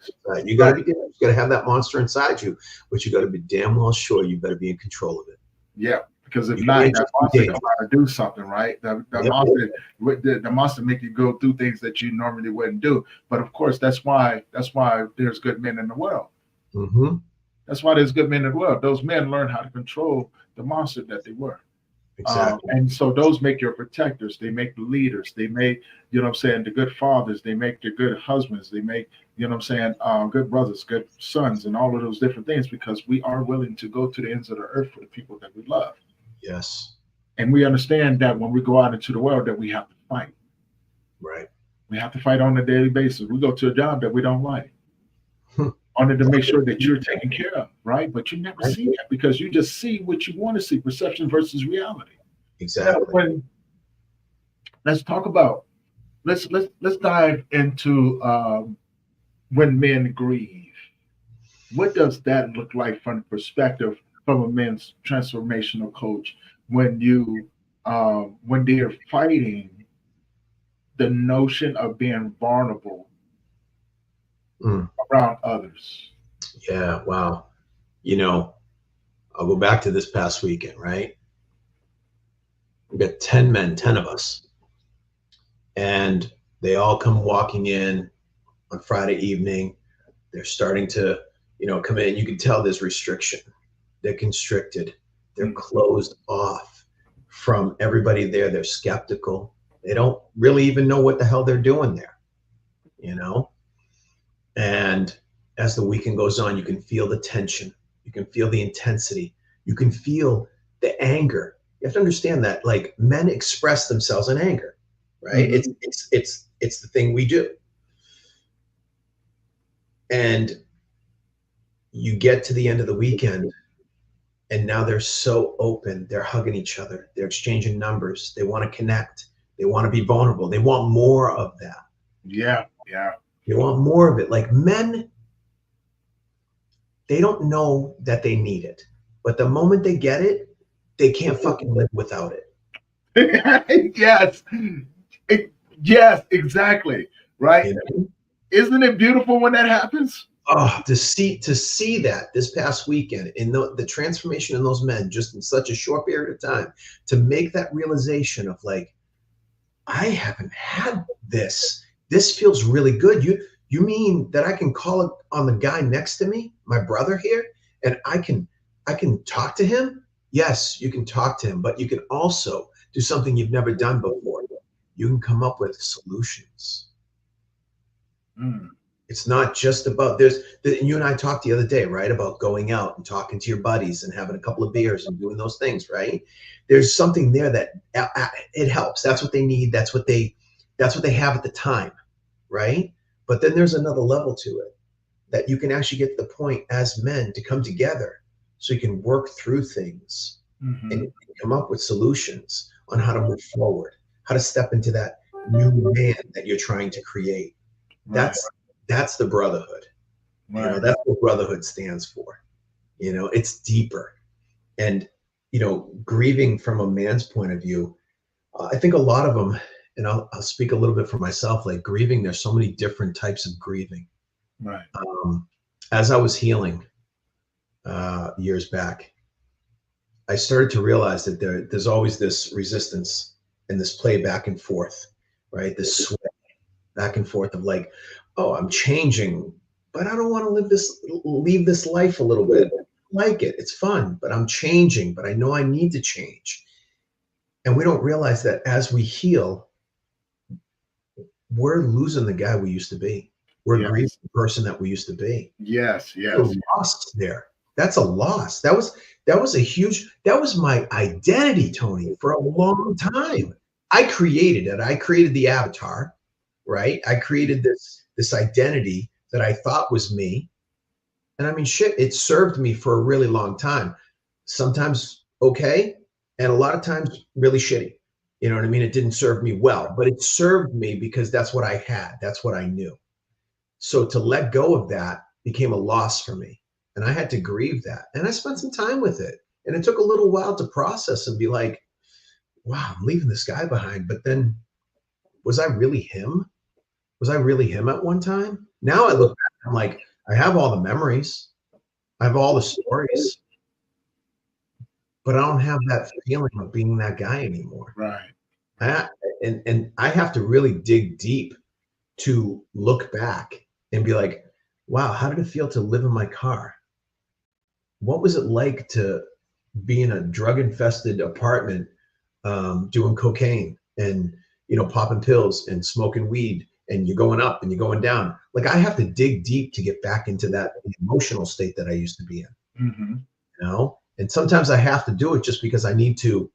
You got to be dangerous. You got to have that monster inside you, but you got to be damn well sure you better be in control of it. Yeah. Because if not, that monster come out to do something, right? The monster make you go through things that you normally wouldn't do. But of course, that's why there's good men in the world. Mm-hmm. That's why there's good men in the world. Those men learn how to control the monster that they were. Exactly. And so those make your protectors. They make the leaders. They make, you know what I'm saying, the good fathers. They make the good husbands. They make, you know what I'm saying, good brothers, good sons, and all of those different things, because we are willing to go to the ends of the earth for the people that we love. Yes. And we understand that when we go out into the world that we have to fight. Right. We have to fight on a daily basis. We go to a job that we don't like. Only to make sure that you're taken care of, right? But you never see that because you just see what you want to see, perception versus reality. Exactly. Let's talk about, let's dive into when men grieve. What does that look like from the perspective from a men's transformational coach when they're fighting the notion of being vulnerable around others? Yeah, wow. You know, I'll go back to this past weekend, right? We got 10 men, 10 of us. And they all come walking in on Friday evening. They're starting to, come in. You can tell there's restriction. They're constricted. They're closed off from everybody there. They're skeptical. They don't really even know what the hell they're doing there, And as the weekend goes on, you can feel the tension. You can feel the intensity. You can feel the anger. You have to understand that, like, men express themselves in anger, right? Mm-hmm. It's the thing we do. And you get to the end of the weekend, and now they're so open. They're hugging each other. They're exchanging numbers. They want to connect. They want to be vulnerable. They want more of that. Yeah. They want more of it. Like, men, they don't know that they need it. But the moment they get it, they can't fucking live without it. Yes, exactly. Right. Isn't it beautiful when that happens? Oh, to see that this past weekend in the transformation in those men, just in such a short period of time, to make that realization of, like, I haven't had this. This feels really good. You mean that I can call on the guy next to me, my brother here, and I can talk to him? Yes, you can talk to him, but you can also do something you've never done before. You can come up with solutions. It's not just about you and I talked the other day, right, about going out and talking to your buddies and having a couple of beers and doing those things, right? There's something there that it helps. That's what they need. That's what they have at the time, right? But then there's another level to it that you can actually get to the point as men to come together so you can work through things and come up with solutions on how to move forward, how to step into that new man that you're trying to create. Right. That's the brotherhood. Right. That's what brotherhood stands for. It's deeper. And, grieving from a man's point of view, I think a lot of them, and I'll speak a little bit for myself, like grieving, there's so many different types of grieving. Right. As I was healing years back, I started to realize that there's always this resistance and this play back and forth, right? This sway back and forth of, like, oh, I'm changing, but I don't want to leave this life a little bit. I like it. It's fun, but I'm changing, but I know I need to change. And we don't realize that as we heal, we're losing the guy we used to be. We're grieving the person that we used to be. Yes. We're lost there. That's a loss. That was my identity, Tony, for a long time. I created it. I created the avatar. right? I created this identity that I thought was me. And I mean, shit, it served me for a really long time. Sometimes okay, and a lot of times really shitty. You know what I mean? It didn't serve me well, but it served me because that's what I had. That's what I knew. So to let go of that became a loss for me. And I had to grieve that. And I spent some time with it. And it took a little while to process and be like, wow, I'm leaving this guy behind. But then was I really him? Was I really him at one time? Now I look back, I'm like, I have all the memories. I have all the stories, but I don't have that feeling of being that guy anymore. Right. And I have to really dig deep to look back and be like, wow, how did it feel to live in my car? What was it like to be in a drug-infested apartment, doing cocaine and, you know, popping pills and smoking weed, and you're going up and you're going down? Like, I have to dig deep to get back into that emotional state that I used to be in. Mm-hmm. You know, and sometimes I have to do it just because I need to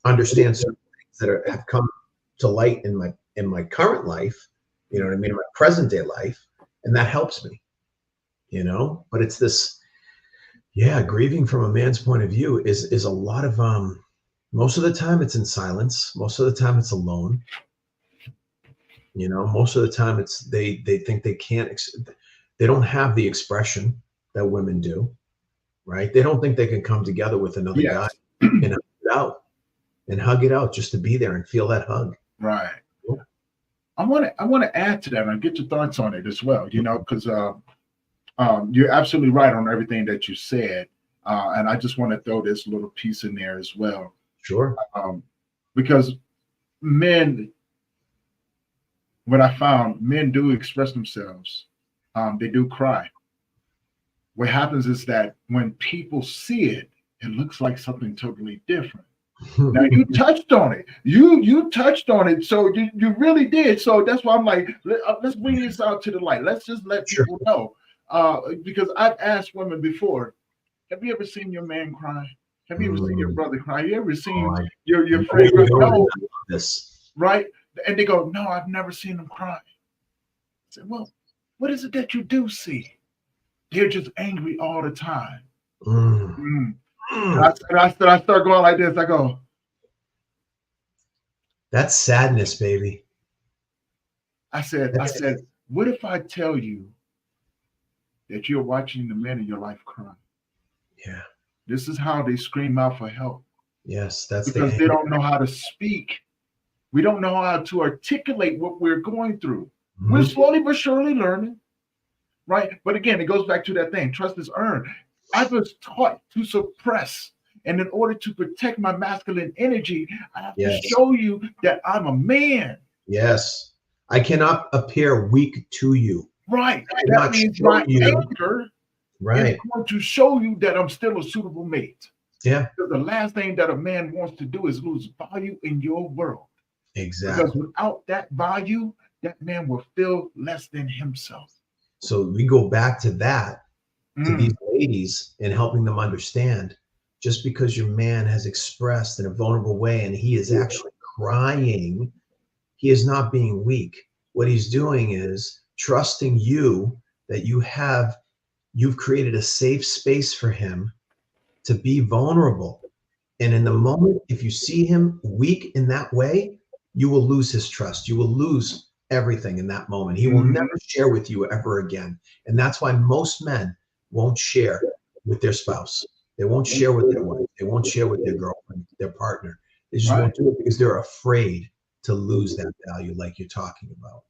understand certain things that have come to light in my current life. You know what I mean? In my present day life, and that helps me. You know, but it's this, yeah, grieving from a man's point of view is a lot of most of the time it's in silence. Most of the time it's alone. You know, most of the time it's they think they can't, they don't have the expression that women do, right? They don't think they can come together with another guy and hug it out just to be there and feel that hug. Right. Yeah. I want to add to that and get your thoughts on it as well. You know, because you're absolutely right on everything that you said, and I just want to throw this little piece in there as well. Sure. Because men, what I found, men do express themselves. They do cry. What happens is that when people see it, it looks like something totally different. Now you touched on it. You touched on it. So you really did. So that's why I'm like, let's bring this out to the light. Let's just let people know. Because I've asked women before, have you ever seen your man cry? Have you ever seen your brother cry? Have you ever seen your friend cry? No. Right? And they go, no, I've never seen them cry. I said, well, what is it that you do see? They're just angry all the time. I start going like this. I go, that's sadness, baby. I said, what if I tell you that you're watching the men in your life cry? Yeah. This is how they scream out for help. Yes, that's because they don't know how to speak. We don't know how to articulate what we're going through. Mm-hmm. We're slowly but surely learning, right? But again, it goes back to that thing. Trust is earned. I was taught to suppress. And in order to protect my masculine energy, I have to show you that I'm a man. Yes. I cannot appear weak to you. Right. That means my anger is going to show you that I'm still a suitable mate. Yeah. Because the last thing that a man wants to do is lose value in your world. Exactly. Because without that value, that man will feel less than himself. So we go back to that, to these ladies, and helping them understand, just because your man has expressed in a vulnerable way and he is actually crying, he is not being weak. What he's doing is trusting you, that you've created a safe space for him to be vulnerable. And in the moment, if you see him weak in that way, you will lose his trust. You will lose everything in that moment. He will never share with you ever again. And that's why most men won't share with their spouse. They won't share with their wife. They won't share with their girlfriend, their partner. They just won't do it because they're afraid to lose that value, like you're talking about.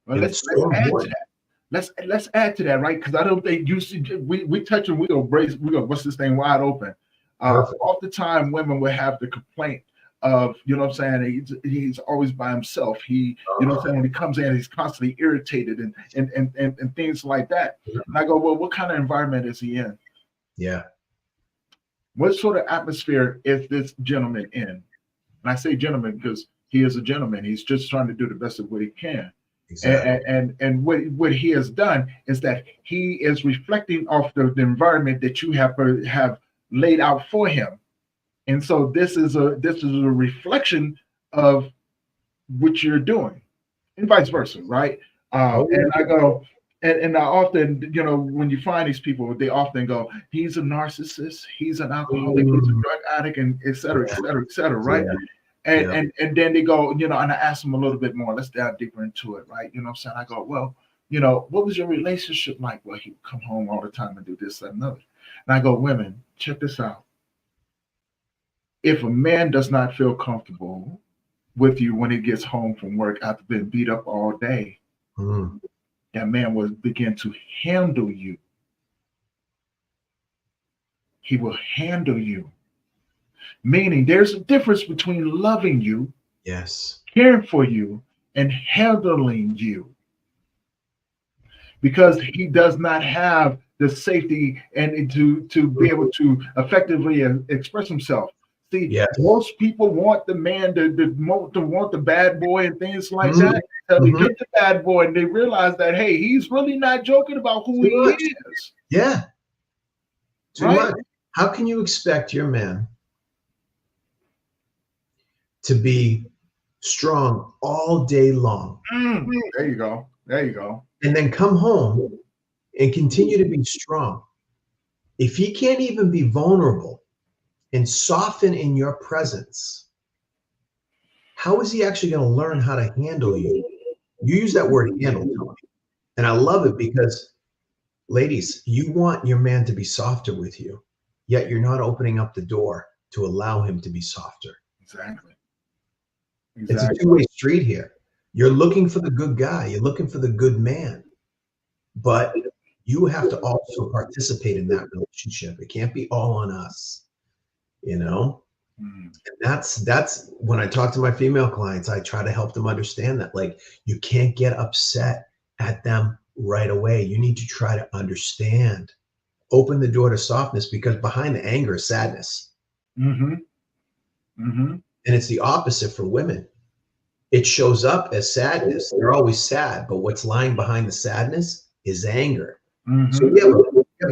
Well, let's add to that. Let's add to that, right? Because I don't think you see we touch and we gonna bust this thing wide open. Off the time, women will have the complaint of, you know what I'm saying, he's always by himself. He, you know what I'm saying, when he comes in, he's constantly irritated and things like that. And I go, well, what kind of environment is he in? Yeah. What sort of atmosphere is this gentleman in? And I say gentleman because he is a gentleman. He's just trying to do the best of what he can. Exactly. And what he has done is that he is reflecting off the environment that you have laid out for him. And so this is a reflection of what you're doing. and vice versa, right? Oh, And I go, and I often, when you find these people, they often go, he's a narcissist, he's an alcoholic, he's a drug addict, and et cetera, et cetera, et cetera, right? yeah, And, yeah. and then they go, and I ask them a little bit more. Let's dive deeper into it, right? You know what I'm saying? I go, well, what was your relationship like? Well, he would come home all the time and do this, that, and another. And I go, women, check this out. If a man does not feel comfortable with you when he gets home from work after being beat up all day, that man will begin to handle you. He will handle you. Meaning there's a difference between loving you, Yes, caring for you, and handling you. Because he does not have the safety and to be able to effectively express himself. See, yes. most people want the man to want the bad boy and things like that. Until they get the bad boy and they realize that, hey, he's really not joking about who he is. Yeah. Too Right? much. How can you expect your man to be strong all day long? There you go. There you go. And then come home and continue to be strong. If he can't even be vulnerable and soften in your presence, how is he actually going to learn how to handle you? You use that word handle, Tony. And I love it because, ladies, you want your man to be softer with you, yet you're not opening up the door to allow him to be softer. Exactly. It's a two-way street here. You're looking for the good guy. You're looking for the good man. But you have to also participate in that relationship. It can't be all on us, And that's when I talk to my female clients, I try to help them understand that, like, you can't get upset at them right away. You need to try to understand. Open the door to softness, because behind the anger is sadness. And it's the opposite for women. It shows up as sadness. They're always sad, but what's lying behind the sadness is anger. So we have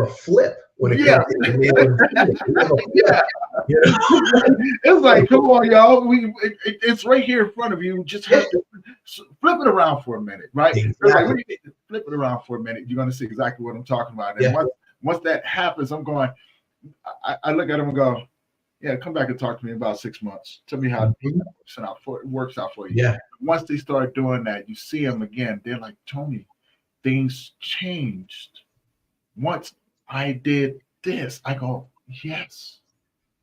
a flip when it comes to the male and female. It's like, come on, y'all. It's right here in front of you. Just have to flip it around for a minute, right? Exactly. Like, what do you mean? Flip it around for a minute. You're going to see exactly what I'm talking about. And once that happens, I'm going, I look at him and go, yeah, come back and talk to me in about 6 months. Tell me how it works out for you. Yeah. Once they start doing that, you see them again. They're like, Tony, things changed. Once I did this, I go, yes.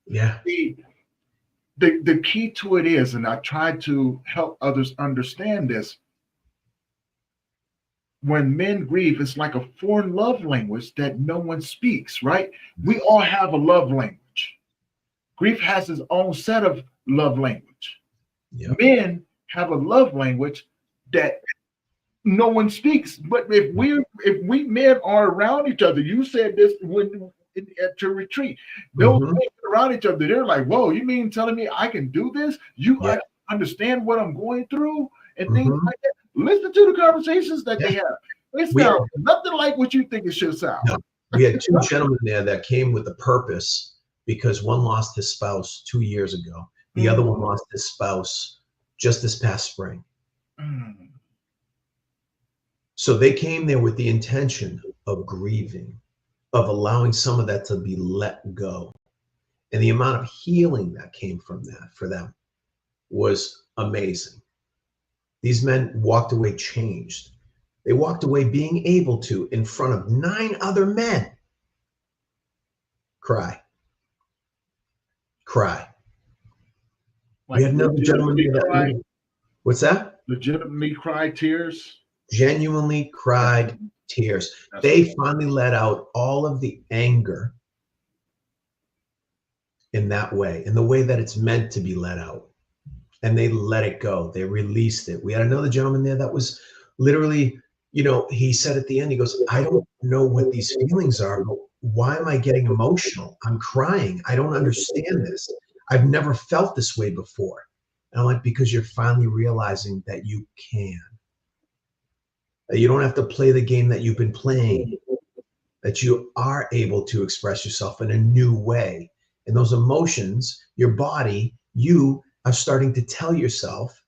Yeah. The key to it is, and I try to help others understand this, when men grieve, it's like a foreign love language that no one speaks, right? We all have a love language. Grief has its own set of love language. Yep. Men have a love language that no one speaks. But if we men are around each other, you said this at your retreat, those men around each other, they're like, whoa, you mean telling me I can do this? I understand what I'm going through and things like that. Listen to the conversations that they have. It sounds nothing like what you think it should sound. No. We had two gentlemen there that came with a purpose, because one lost his spouse 2 years ago. The other one lost his spouse just this past spring. So they came there with the intention of grieving, of allowing some of that to be let go. And the amount of healing that came from that for them was amazing. These men walked away changed. They walked away being able to, in front of 9 other men, cry. Like, we had another gentleman that what's that? Legitimately cried tears. Genuinely cried tears. They finally let out all of the anger in that way, in the way that it's meant to be let out. And they let it go. They released it. We had another gentleman there that was literally, he said at the end, he goes, I don't know what these feelings are, but why am I getting emotional? I'm crying. I don't understand this. I've never felt this way before. And I'm like, because you're finally realizing that you can. That you don't have to play the game that you've been playing. That you are able to express yourself in a new way. And those emotions, your body, you are starting to tell yourself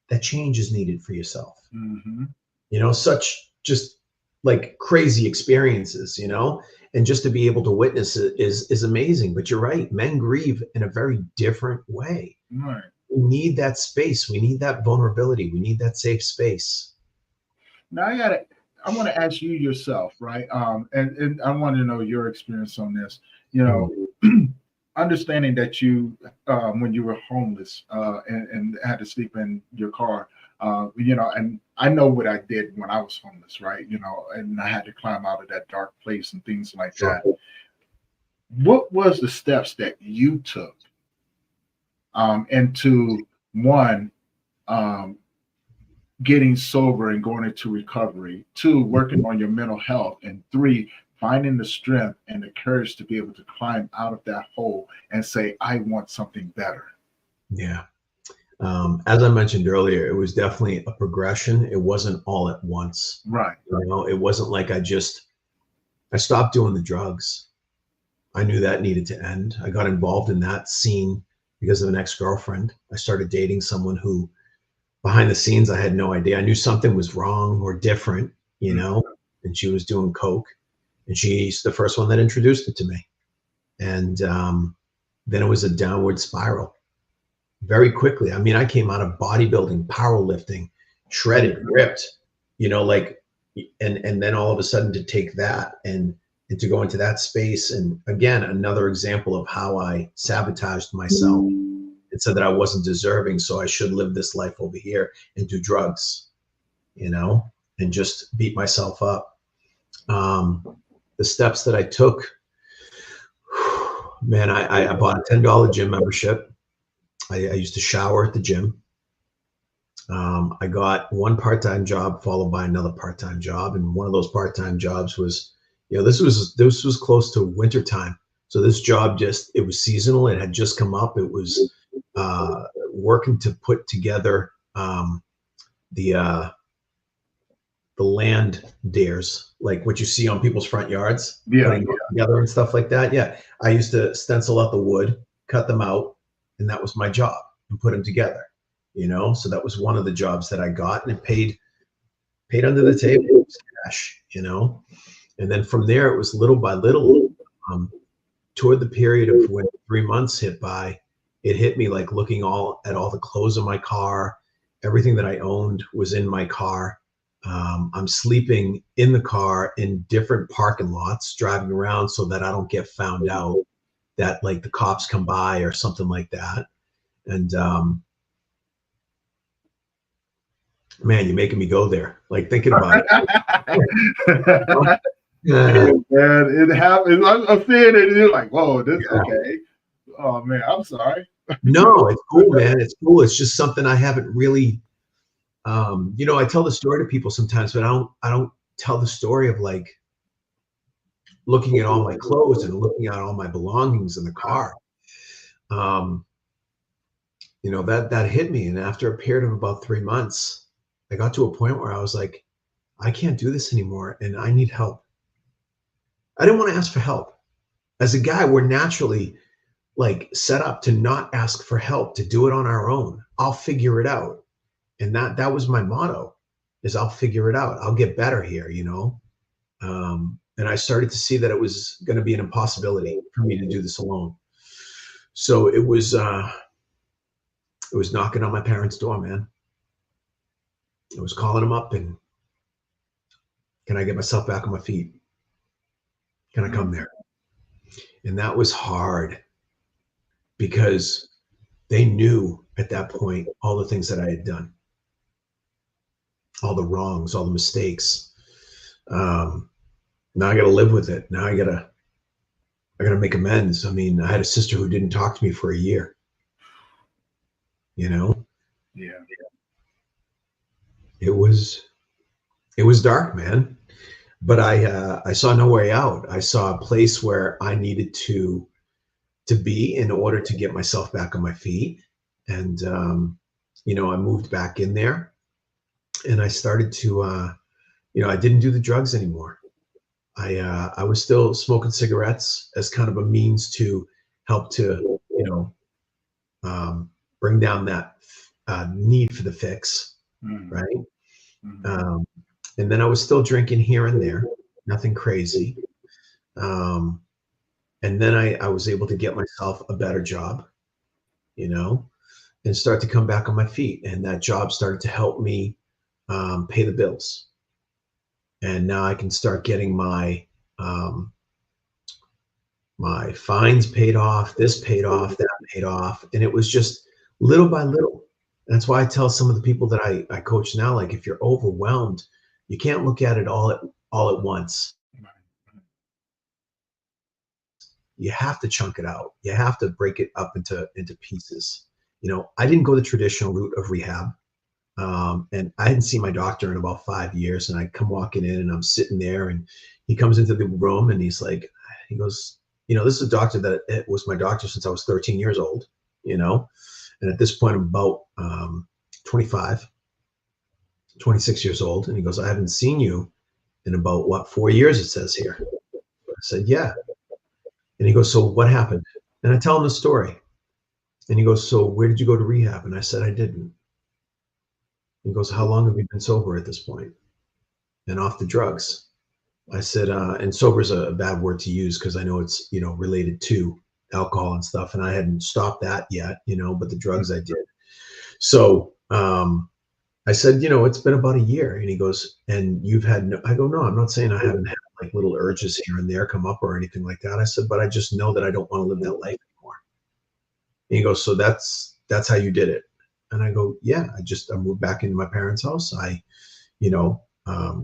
that change is needed for yourself. Mm-hmm. You know, such just like crazy experiences, you know, and just to be able to witness it is amazing. But you're right, men grieve in a very different way. Right. We need that space. We need that vulnerability. We need that safe space. Now I want to ask you yourself, right? And I want to know your experience on this. You know, understanding that you, when you were homeless and had to sleep in your car, you know, and I know what I did when I was homeless, right? You know, and I had to climb out of that dark place and things like Sure. that. What was the steps that you took into one, um, getting sober and going into recovery, two, working on your mental health, and three, finding the strength and the courage to be able to climb out of that hole and say, I want something better? Yeah. As I mentioned earlier, it was definitely a progression. It wasn't all at once. Right. You know, it wasn't like I stopped doing the drugs. I knew that needed to end. I got involved in that scene because of an ex-girlfriend. I started dating someone who behind the scenes, I had no idea. I knew something was wrong or different, you know, and she was doing coke, and she's the first one that introduced it to me. And then it was a downward spiral very quickly. I mean, I came out of bodybuilding, powerlifting, shredded, ripped, you know, like, and then all of a sudden to take that and to go into that space. And again, another example of how I sabotaged myself and said that I wasn't deserving, so I should live this life over here and do drugs, you know, and just beat myself up. The steps that I took, man, I bought a $10 gym membership. I used to shower at the gym. I got one part-time job followed by another part-time job, and one of those part-time jobs was, you know, this was close to winter time, so this job it was seasonal. It had just come up. It was working to put together the land dares, like what you see on people's front yards, putting them together and stuff like that. Yeah, I used to stencil out the wood, cut them out, and that was my job, and put them together. You know, so that was one of the jobs that I got, and it paid under the table. It was cash, you know. And then from there, it was little by little. Toward the period of when 3 months hit by, it hit me like looking at all the clothes in my car. Everything that I owned was in my car. I'm sleeping in the car in different parking lots, driving around so that I don't get found out, that like the cops come by or something like that. And man, you're making me go there. Like thinking about it. Man, it happens. I'm seeing it, and you're like, "Whoa, this okay." Oh man, I'm sorry. No, it's cool, man. It's cool. It's just something I haven't really. You know, I tell the story to people sometimes, but I don't tell the story of like looking at all my clothes and looking at all my belongings in the car. You know, that hit me, and after a period of about 3 months, I got to a point where I was like, I can't do this anymore, and I need help. I didn't want to ask for help. As a guy, we're naturally like set up to not ask for help, to do it on our own. I'll figure it out. And that was my motto, is I'll figure it out. I'll get better here, you know? And I started to see that it was going to be an impossibility for me to do this alone. So it was knocking on my parents' door, man. I was calling them up and, can I get myself back on my feet? Can I come there? And that was hard because they knew at that point all the things that I had done, all the wrongs, all the mistakes. Now I got to live with it. Now I got to make amends. I mean, I had a sister who didn't talk to me for a year. You know? Yeah. It was dark, man. But I saw no way out. I saw a place where I needed to be in order to get myself back on my feet. And, you know, I moved back in there, and I started to, you know, I didn't do the drugs anymore. I was still smoking cigarettes as kind of a means to help to, you know, bring down that need for the fix, Mm-hmm. right? Mm-hmm. And then I was still drinking here and there, nothing crazy. And then I was able to get myself a better job, and start to come back on my feet. And that job started to help me pay the bills. And now I can start getting my fines paid off, this paid off, that paid off. And it was just little by little. That's why I tell some of the people that I coach now, like, if you're overwhelmed, you can't look at it all at once. You have to chunk it out. You have to break it up into pieces. I didn't go the traditional route of rehab. And I hadn't seen my doctor in about 5 years. And I come walking in and I'm sitting there, and he comes into the room and he goes, this is a doctor that it was my doctor since I was 13 years old, and at this point I'm about 25, 26 years old. And he goes, I haven't seen you in about 4 years, it says here. I said, yeah. And he goes, so what happened? And I tell him the story. And he goes, so where did you go to rehab? And I said, I didn't. He goes, how long have you been sober at this point? And off the drugs. I said, and sober is a bad word to use because I know it's, related to alcohol and stuff. And I hadn't stopped that yet, but the drugs I did. So I said, it's been about a year. And he goes, and you've had no, I go, no, I'm not saying I haven't had like little urges here and there come up or anything like that. I said, but I just know that I don't want to live that life anymore. And he goes, so that's how you did it. And I go, yeah, I moved back into my parents' house. I,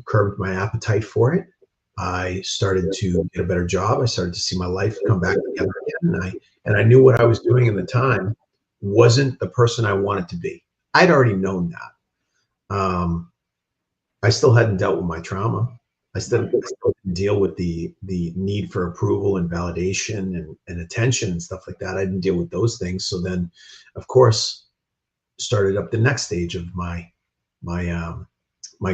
curbed my appetite for it. I started to get a better job. I started to see my life come back together again. And I knew what I was doing in the time wasn't the person I wanted to be. I'd already known that. I still hadn't dealt with my trauma. I still didn't deal with the need for approval and validation and attention and stuff like that. I didn't deal with those things. So then, of course, started up the next stage of my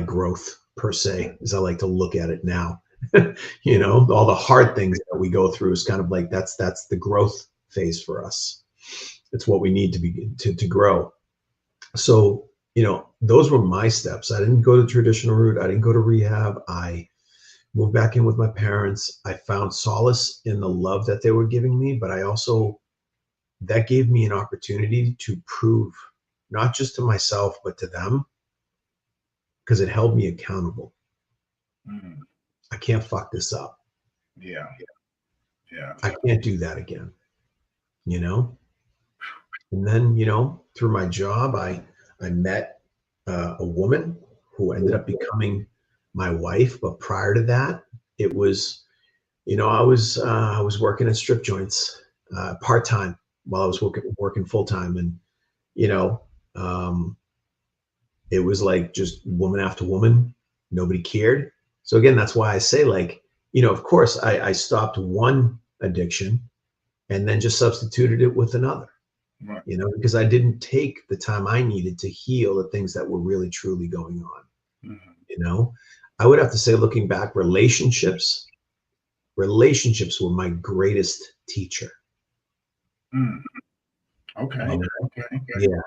growth, per se, as I like to look at it now. All the hard things that we go through is kind of like that's the growth phase for us. It's what we need to grow. So, those were my steps. I didn't go the traditional route. I didn't go to rehab. I moved back in with my parents. I found solace in the love that they were giving me, but that gave me an opportunity to prove, not just to myself, but to them, because it held me accountable. Mm-hmm. I can't fuck this up. Yeah. I can't do that again, And then, through my job, I met a woman who ended up becoming my wife. But prior to that, it was, I was working at strip joints part-time while I was working full-time. And, it was like just woman after woman. Nobody cared. So again, that's why I say, like, of course I stopped one addiction and then just substituted it with another. Right. Because I didn't take the time I needed to heal the things that were really truly going on. Mm-hmm. I would have to say, looking back, relationships were my greatest teacher. Mm. Okay. Yeah.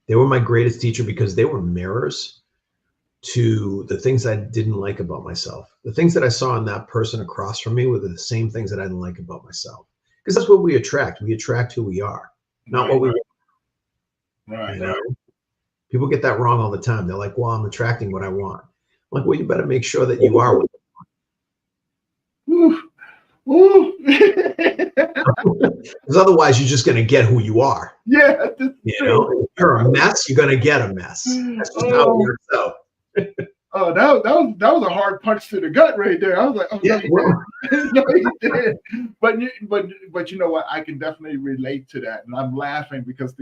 They were my greatest teacher because they were mirrors to the things I didn't like about myself. The things that I saw in that person across from me were the same things that I didn't like about myself. Because that's what we attract. We attract who we are, not what we want. Right. People get that wrong all the time. They're like, well, I'm attracting what I want. I'm like, well, you better make sure that you are what you want. Because otherwise you're just going to get who you are. Yeah. If you're a mess, you're going to get a mess. That's just how it works out. Oh, that was a hard punch to the gut right there. I was like, oh, yeah, no, you did. But you know what? I can definitely relate to that, and I'm laughing because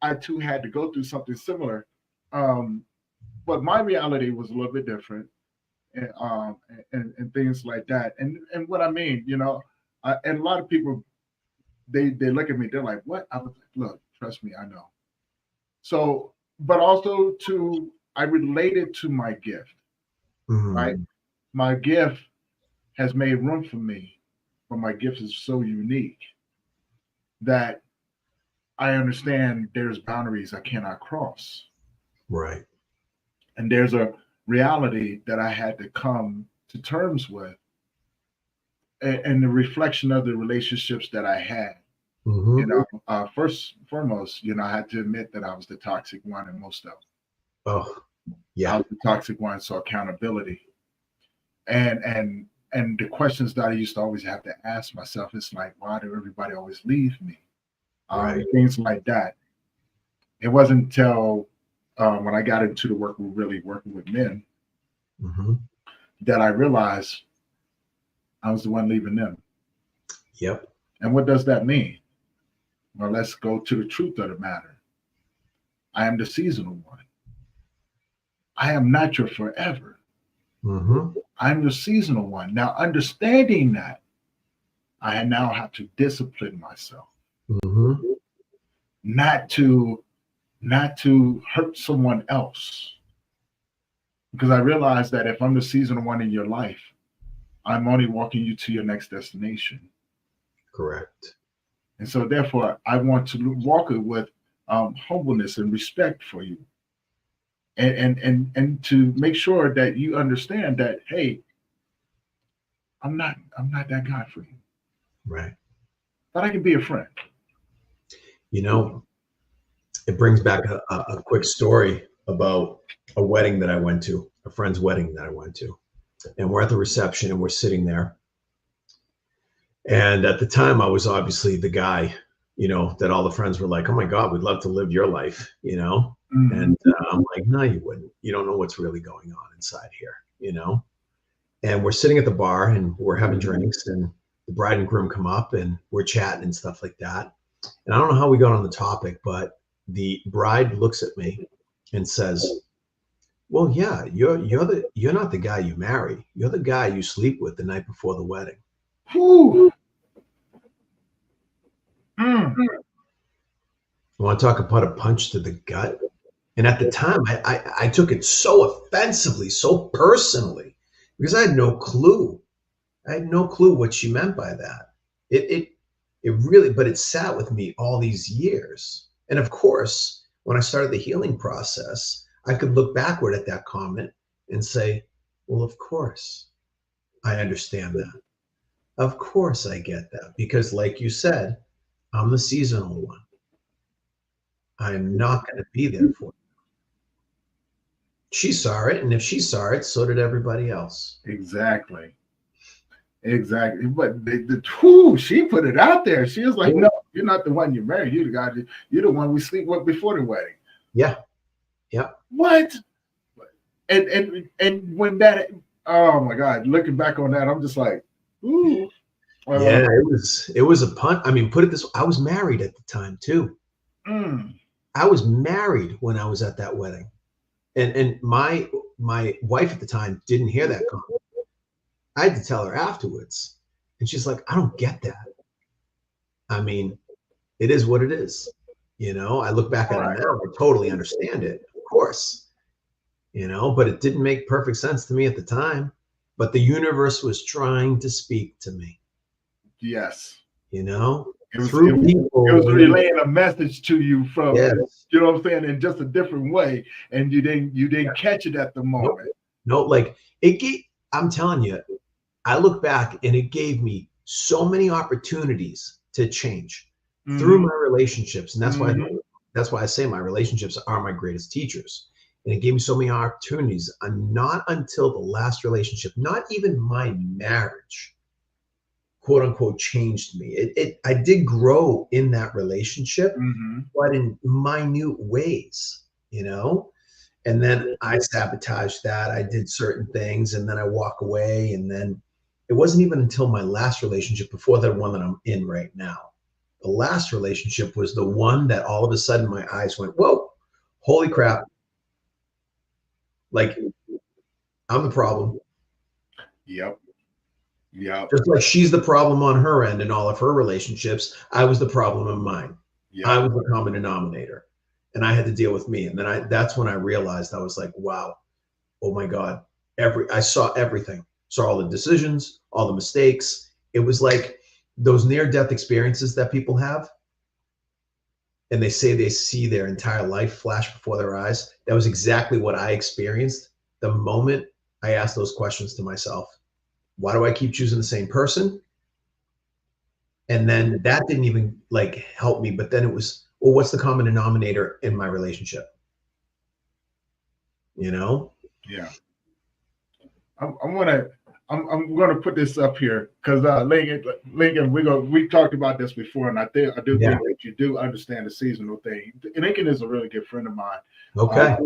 I too had to go through something similar. But my reality was a little bit different, and things like that. And what I mean, and a lot of people, they look at me, they're like, what? I was like, look, trust me, I know. So, but also I related to my gift, right? My gift has made room for me, but my gift is so unique that I understand there's boundaries I cannot cross. Right. And there's a reality that I had to come to terms with, and the reflection of the relationships that I had. You know, first foremost, I had to admit that I was the toxic one in most of them. Oh, I yeah. was the toxic one, so accountability. And the questions that I used to always have to ask myself is like, why do everybody always leave me? Right. Things like that. It wasn't until when I got into the work with really working with men that I realized I was the one leaving them. Yep. And what does that mean? Well, let's go to the truth of the matter. I am the seasonal one. I am not your forever. I'm the seasonal one. Now, understanding that, I now have to discipline myself, not to hurt someone else, because I realize that if I'm the seasonal one in your life, I'm only walking you to your next destination. Correct. And so, therefore, I want to walk it with humbleness and respect for you, and to make sure that you understand that, hey, I'm not that guy for you. Right. But I can be a friend. It brings back a quick story about a wedding that I went to, a friend's wedding that I went to. And we're at the reception and we're sitting there. And at the time, I was obviously the guy, that all the friends were like, oh my God, we'd love to live your life, And I'm like, no, you wouldn't. You don't know what's really going on inside here, And we're sitting at the bar and we're having drinks, and the bride and groom come up and we're chatting and stuff like that. And I don't know how we got on the topic, but the bride looks at me and says, well, yeah, you're not the guy you marry. You're the guy you sleep with the night before the wedding. Whew. You want to talk about a punch to the gut? And at the time, I took it so offensively, so personally, because I had no clue. I had no clue what she meant by that. It really, but it sat with me all these years. And of course, when I started the healing process, I could look backward at that comment and say, well, of course, I understand that. Of course I get that. Because like you said, I'm the seasonal one. I'm not going to be there for you. She saw it, and if she saw it, so did everybody else. Exactly. But she put it out there. She was like, no, you're not the one you married. You're the guy. You're the one we sleep with before the wedding. Yeah. What? And when that, oh my God, looking back on that, I'm just like, ooh. Yeah, it was a punt. I mean, put it this way, I was married at the time too. I was married when I was at that wedding. And my wife at the time didn't hear that comment. I had to tell her afterwards. And she's like, I don't get that. I mean, it is what it is. I look back at it now, I totally understand it, of course. But it didn't make perfect sense to me at the time. But the universe was trying to speak to me. Yes. It was relaying a message to you from, you know what I'm saying, in just a different way, and you didn't catch it at the moment. No, like I'm telling you, I look back and it gave me so many opportunities to change through my relationships, and that's why I say my relationships are my greatest teachers. And it gave me so many opportunities, and not until the last relationship, not even my marriage, quote unquote, changed me. I did grow in that relationship, but in minute ways, and then I sabotaged that. I did certain things, and then I walk away. And then it wasn't even until my last relationship, before the one that I'm in right now, the last relationship was the one that all of a sudden my eyes went, whoa, holy crap. Like, I'm the problem. Yep. Just like she's the problem on her end in all of her relationships, I was the problem in mine. Yep. I was the common denominator, and I had to deal with me. And then that's when I realized, I was like, wow, oh my God. I saw everything. Saw all the decisions, all the mistakes. It was like those near-death experiences that people have. and they say they see their entire life flash before their eyes. That was exactly what I experienced the moment I asked those questions to myself. Why do I keep choosing the same person? And then that didn't even like help me. But then it was, well, what's the common denominator in my relationship? You know? Yeah. I'm gonna put this up here because Lincoln, we talked about this before, and I do think that you do understand the seasonal thing. Lincoln is a really good friend of mine. Okay.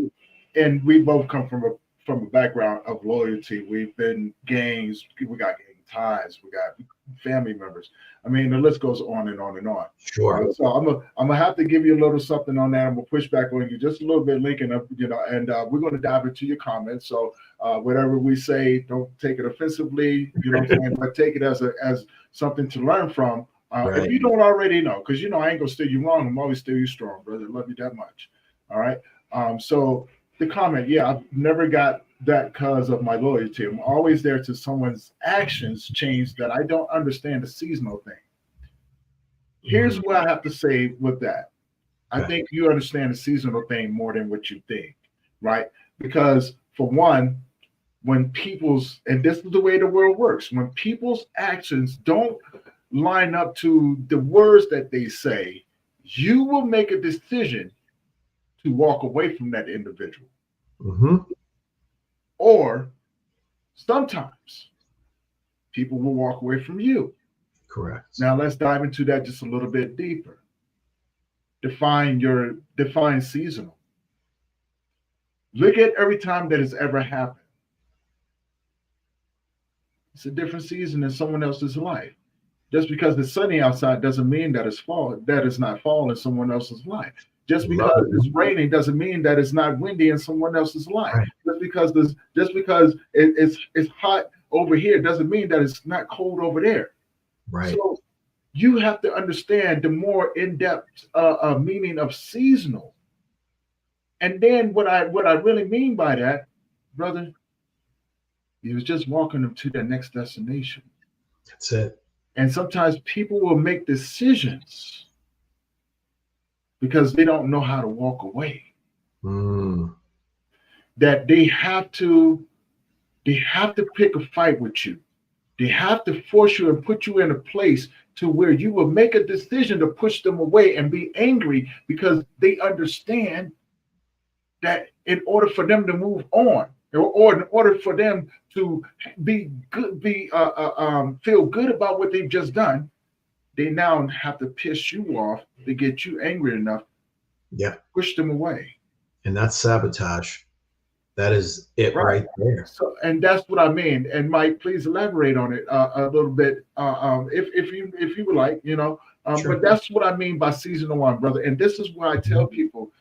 And we both come from a background of loyalty. We've been gangs, we got gang ties, we got family members. I mean, the list goes on and on and on. Sure. So I'm gonna have to give you a little something on that. I'm gonna push back on you just a little bit, Lincoln. And we're gonna dive into your comments. So whatever we say, don't take it offensively. You know what I'm saying? But take it as something to learn from. Right. If you don't already know, because I ain't gonna steer you wrong. I'm always steer you strong, brother. Love you that much. All right. So the comment, yeah, I've never got that because of my loyalty. I'm always there till someone's actions change that I don't understand the seasonal thing. Here's what I have to say with that. I think you understand the seasonal thing more than what you think, right? Because for one, when and this is the way the world works, when people's actions don't line up to the words that they say, you will make a decision to walk away from that individual. Mm-hmm. Or sometimes people will walk away from you. Correct. Now let's dive into that just a little bit deeper. Define seasonal. Look at every time that it's ever happened. It's a different season in someone else's life. Just because it's sunny outside doesn't mean that it's fall. That is not fall in someone else's life. Just because it's raining doesn't mean that it's not windy in someone else's life. Right. Just because it's hot over here doesn't mean that it's not cold over there. Right. So you have to understand the more in-depth meaning of seasonal. And then what I really mean by that, brother, he was just walking them to their next destination. That's it. And sometimes people will make decisions because they don't know how to walk away. That they have to pick a fight with you. They have to force you and put you in a place to where you will make a decision to push them away and be angry because they understand that in order for them to move on, or in order for them to be good, feel good about what they've just done, they now have to piss you off to get you angry enough. Yeah. Push them away. And that's sabotage. That is it right there. So, and that's what I mean. And Mike, please elaborate on it a little bit, if you would like, Sure. But that's what I mean by seasonal one, brother. And this is why I tell people,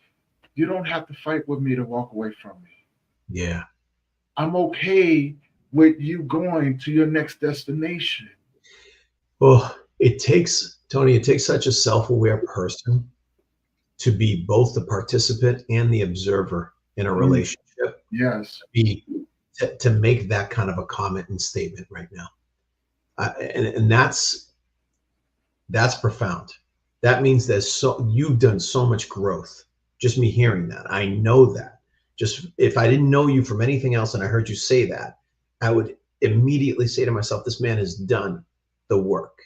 you don't have to fight with me to walk away from me. Yeah. I'm okay with you going to your next destination. Well, Tony, it takes such a self-aware person to be both the participant and the observer in a relationship. Yes. To make that kind of a comment and statement right now. And that's profound. That means you've done so much growth. Just me hearing that. I know that. Just if I didn't know you from anything else and I heard you say that, I would immediately say to myself, this man has done the work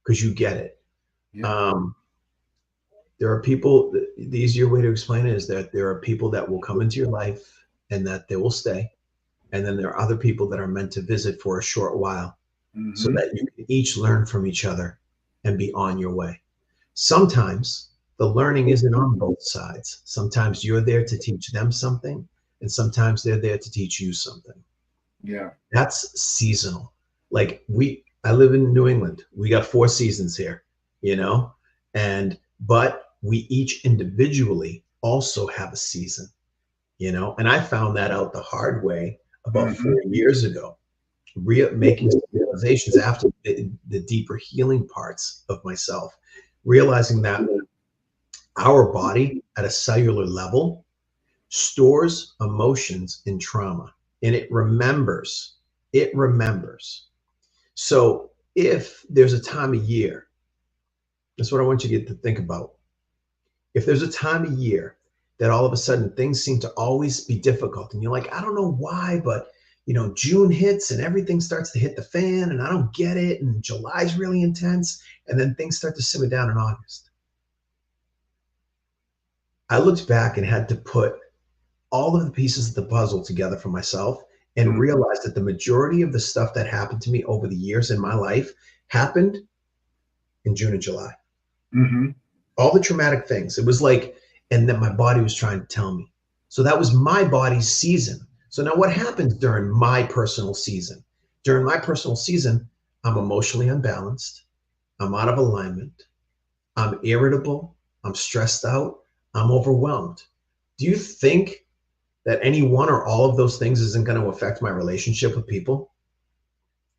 because you get it. Yeah. There are people, the easier way to explain it is that there are people that will come into your life and that they will stay. And then there are other people that are meant to visit for a short while so that you can each learn from each other and be on your way. Sometimes the learning isn't on both sides. Sometimes you're there to teach them something, and sometimes they're there to teach you something. Yeah. That's seasonal. Like I live in New England. We got 4 seasons here, but we each individually also have a season, and I found that out the hard way about 4 years ago, making realizations after the deeper healing parts of myself, realizing that our body at a cellular level stores emotions and trauma, and it remembers. So if there's a time of year, that's what I want you to get to think about. if there's a time of year that all of a sudden things seem to always be difficult, and you're like, I don't know why, but June hits and everything starts to hit the fan, and I don't get it, and July's really intense, and then things start to simmer down in August. I looked back and had to put all of the pieces of the puzzle together for myself and realized that the majority of the stuff that happened to me over the years in my life happened in June and July. Mm-hmm. All the traumatic things. It was like, and that my body was trying to tell me. So that was my body's season. So now what happens during my personal season? During my personal season, I'm emotionally unbalanced. I'm out of alignment. I'm irritable. I'm stressed out. I'm overwhelmed. Do you think that any one or all of those things isn't going to affect my relationship with people?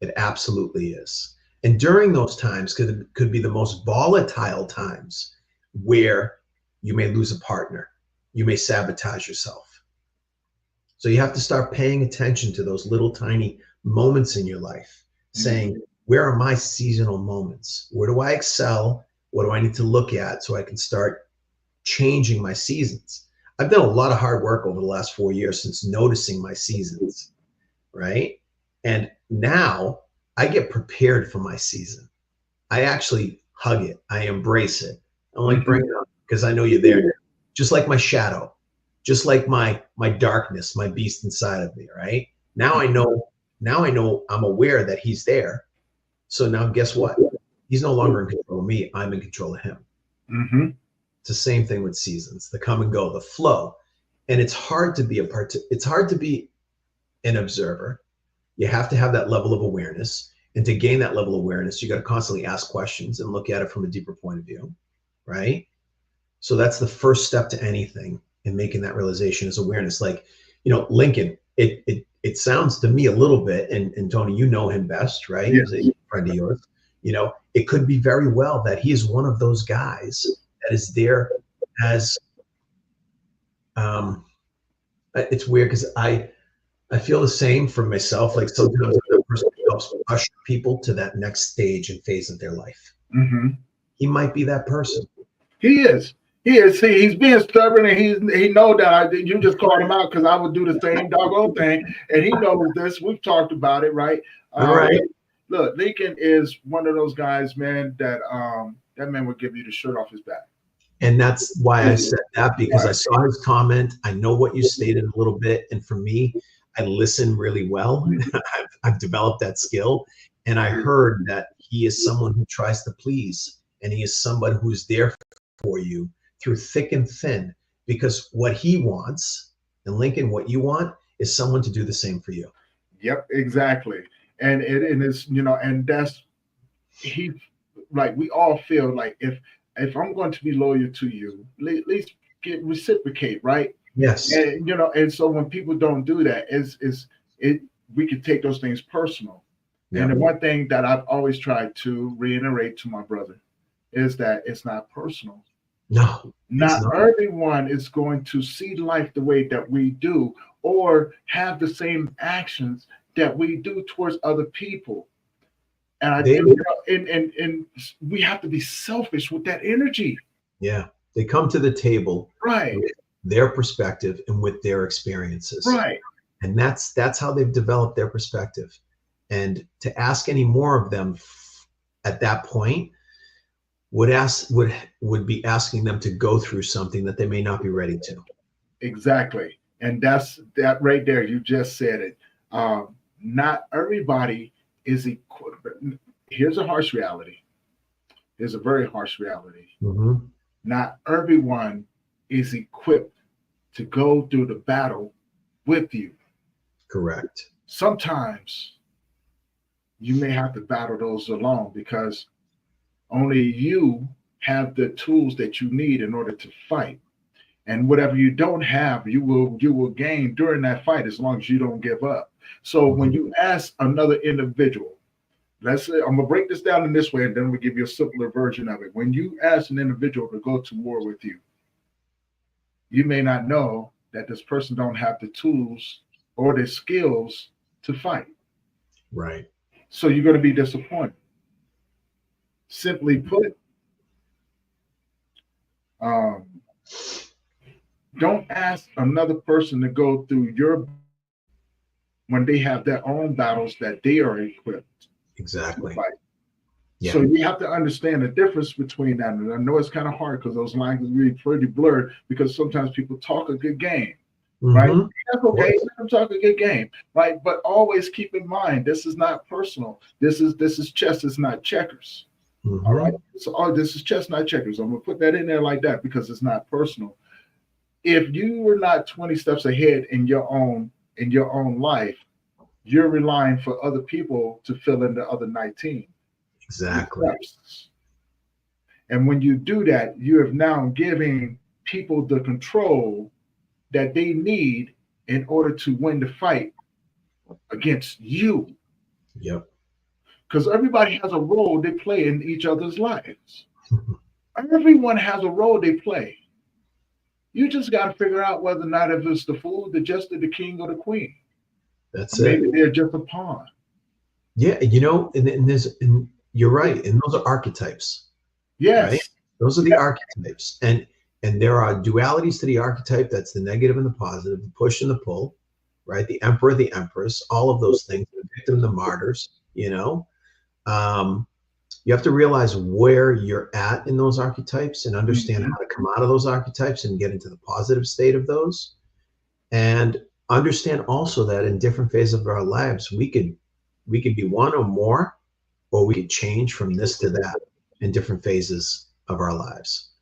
It absolutely is. And during those times could be the most volatile times where you may lose a partner. You may sabotage yourself. So you have to start paying attention to those little tiny moments in your life, saying, where are my seasonal moments? Where do I excel? What do I need to look at so I can start changing my seasons? I've done a lot of hard work over the last 4 years since noticing my seasons, right? And now I get prepared for my season. I actually hug it. I embrace it. I'm like, bring it up, because I know you're there. Just like my shadow, just like my darkness, my beast inside of me, right? Now I know I'm aware that he's there. So now guess what? He's no longer in control of me. I'm in control of him. Mm-hmm. It's the same thing with seasons, the come and go, the flow. And it's hard to be it's hard to be an observer. You have to have that level of awareness. And to gain that level of awareness, you got to constantly ask questions and look at it from a deeper point of view, right? So that's the first step to anything in making that realization is awareness. Like, Lincoln, it sounds to me a little bit, and Tony, you know him best, right? Yeah. He's a friend of yours. It could be very well that he is one of those guys that is there as, it's weird because I feel the same for myself. Like sometimes I'm the person who helps usher people to that next stage and phase of their life. Mm-hmm. He might be that person. He is. He is. See, he's being stubborn, and he know that you just called him out because I would do the same doggone thing, and he knows this. We've talked about it, right? All right. Look, Lincoln is one of those guys, man. That man would give you the shirt off his back. And that's why I said that, because I saw his comment. I know what you stated a little bit, and for me, I listen really well. I've developed that skill, and I heard that he is someone who tries to please, and he is somebody who's there for you through thick and thin, because what he wants, and Lincoln, what you want is someone to do the same for you. Yep, exactly. And it is, and that's like we all feel like if I'm going to be loyal to you, at least reciprocate, right? Yes. And and so when people don't do that, we can take those things personal. Yep. And the one thing that I've always tried to reiterate to my brother is that it's not personal. No, not everyone is going to see life the way that we do or have the same actions that we do towards other people. And I think, and we have to be selfish with that energy. Yeah, they come to the table, right, with their perspective and with their experiences, right, and that's how they've developed their perspective. And to ask any more of them at that point would be asking them to go through something that they may not be ready to. Exactly, and that's that right there. You just said it. Not everybody is equipped. Here's a harsh reality. Here's a very harsh reality. Mm-hmm. Not everyone is equipped to go through the battle with you. Correct. Sometimes you may have to battle those alone because only you have the tools that you need in order to fight. And whatever you don't have, you will gain during that fight as long as you don't give up. So when you ask another individual, let's say, I'm gonna break this down in this way, and then we'll give you a simpler version of it. When you ask an individual to go to war with you, you may not know that this person don't have the tools or the skills to fight. Right. So you're going to be disappointed. Simply put, Don't ask another person to go through your when they have their own battles that they are equipped to Exactly. fight. Yeah. So you have to understand the difference between that. And I know it's kind of hard because those lines are really pretty blurred because sometimes people talk a good game, right? Mm-hmm. That's okay. Let them talk a good game, right? But always keep in mind, this is not personal. This is chess. It's not checkers. Mm-hmm. All right. So this is chess, not checkers. I'm gonna put that in there like that because it's not personal. If you were not 20 steps ahead in your own life, you're relying for other people to fill in the other 19. Exactly. And when you do that, you have now giving people the control that they need in order to win the fight against you. Yep. Because everybody has a role they play in each other's lives. Everyone has a role they play. You just got to figure out whether or not if it's the fool, the jester, the king, or the queen. That's Maybe it. they're just a pawn. Yeah, and you're right, and those are archetypes. Yes. Right? Those are the archetypes. And there are dualities to the archetype. That's the negative and the positive, the push and the pull, right? The emperor, the empress, all of those things, the victim, the martyrs, you have to realize where you're at in those archetypes and understand how to come out of those archetypes and get into the positive state of those. And understand also that in different phases of our lives, we could be one or more, or we could change from this to that in different phases of our lives.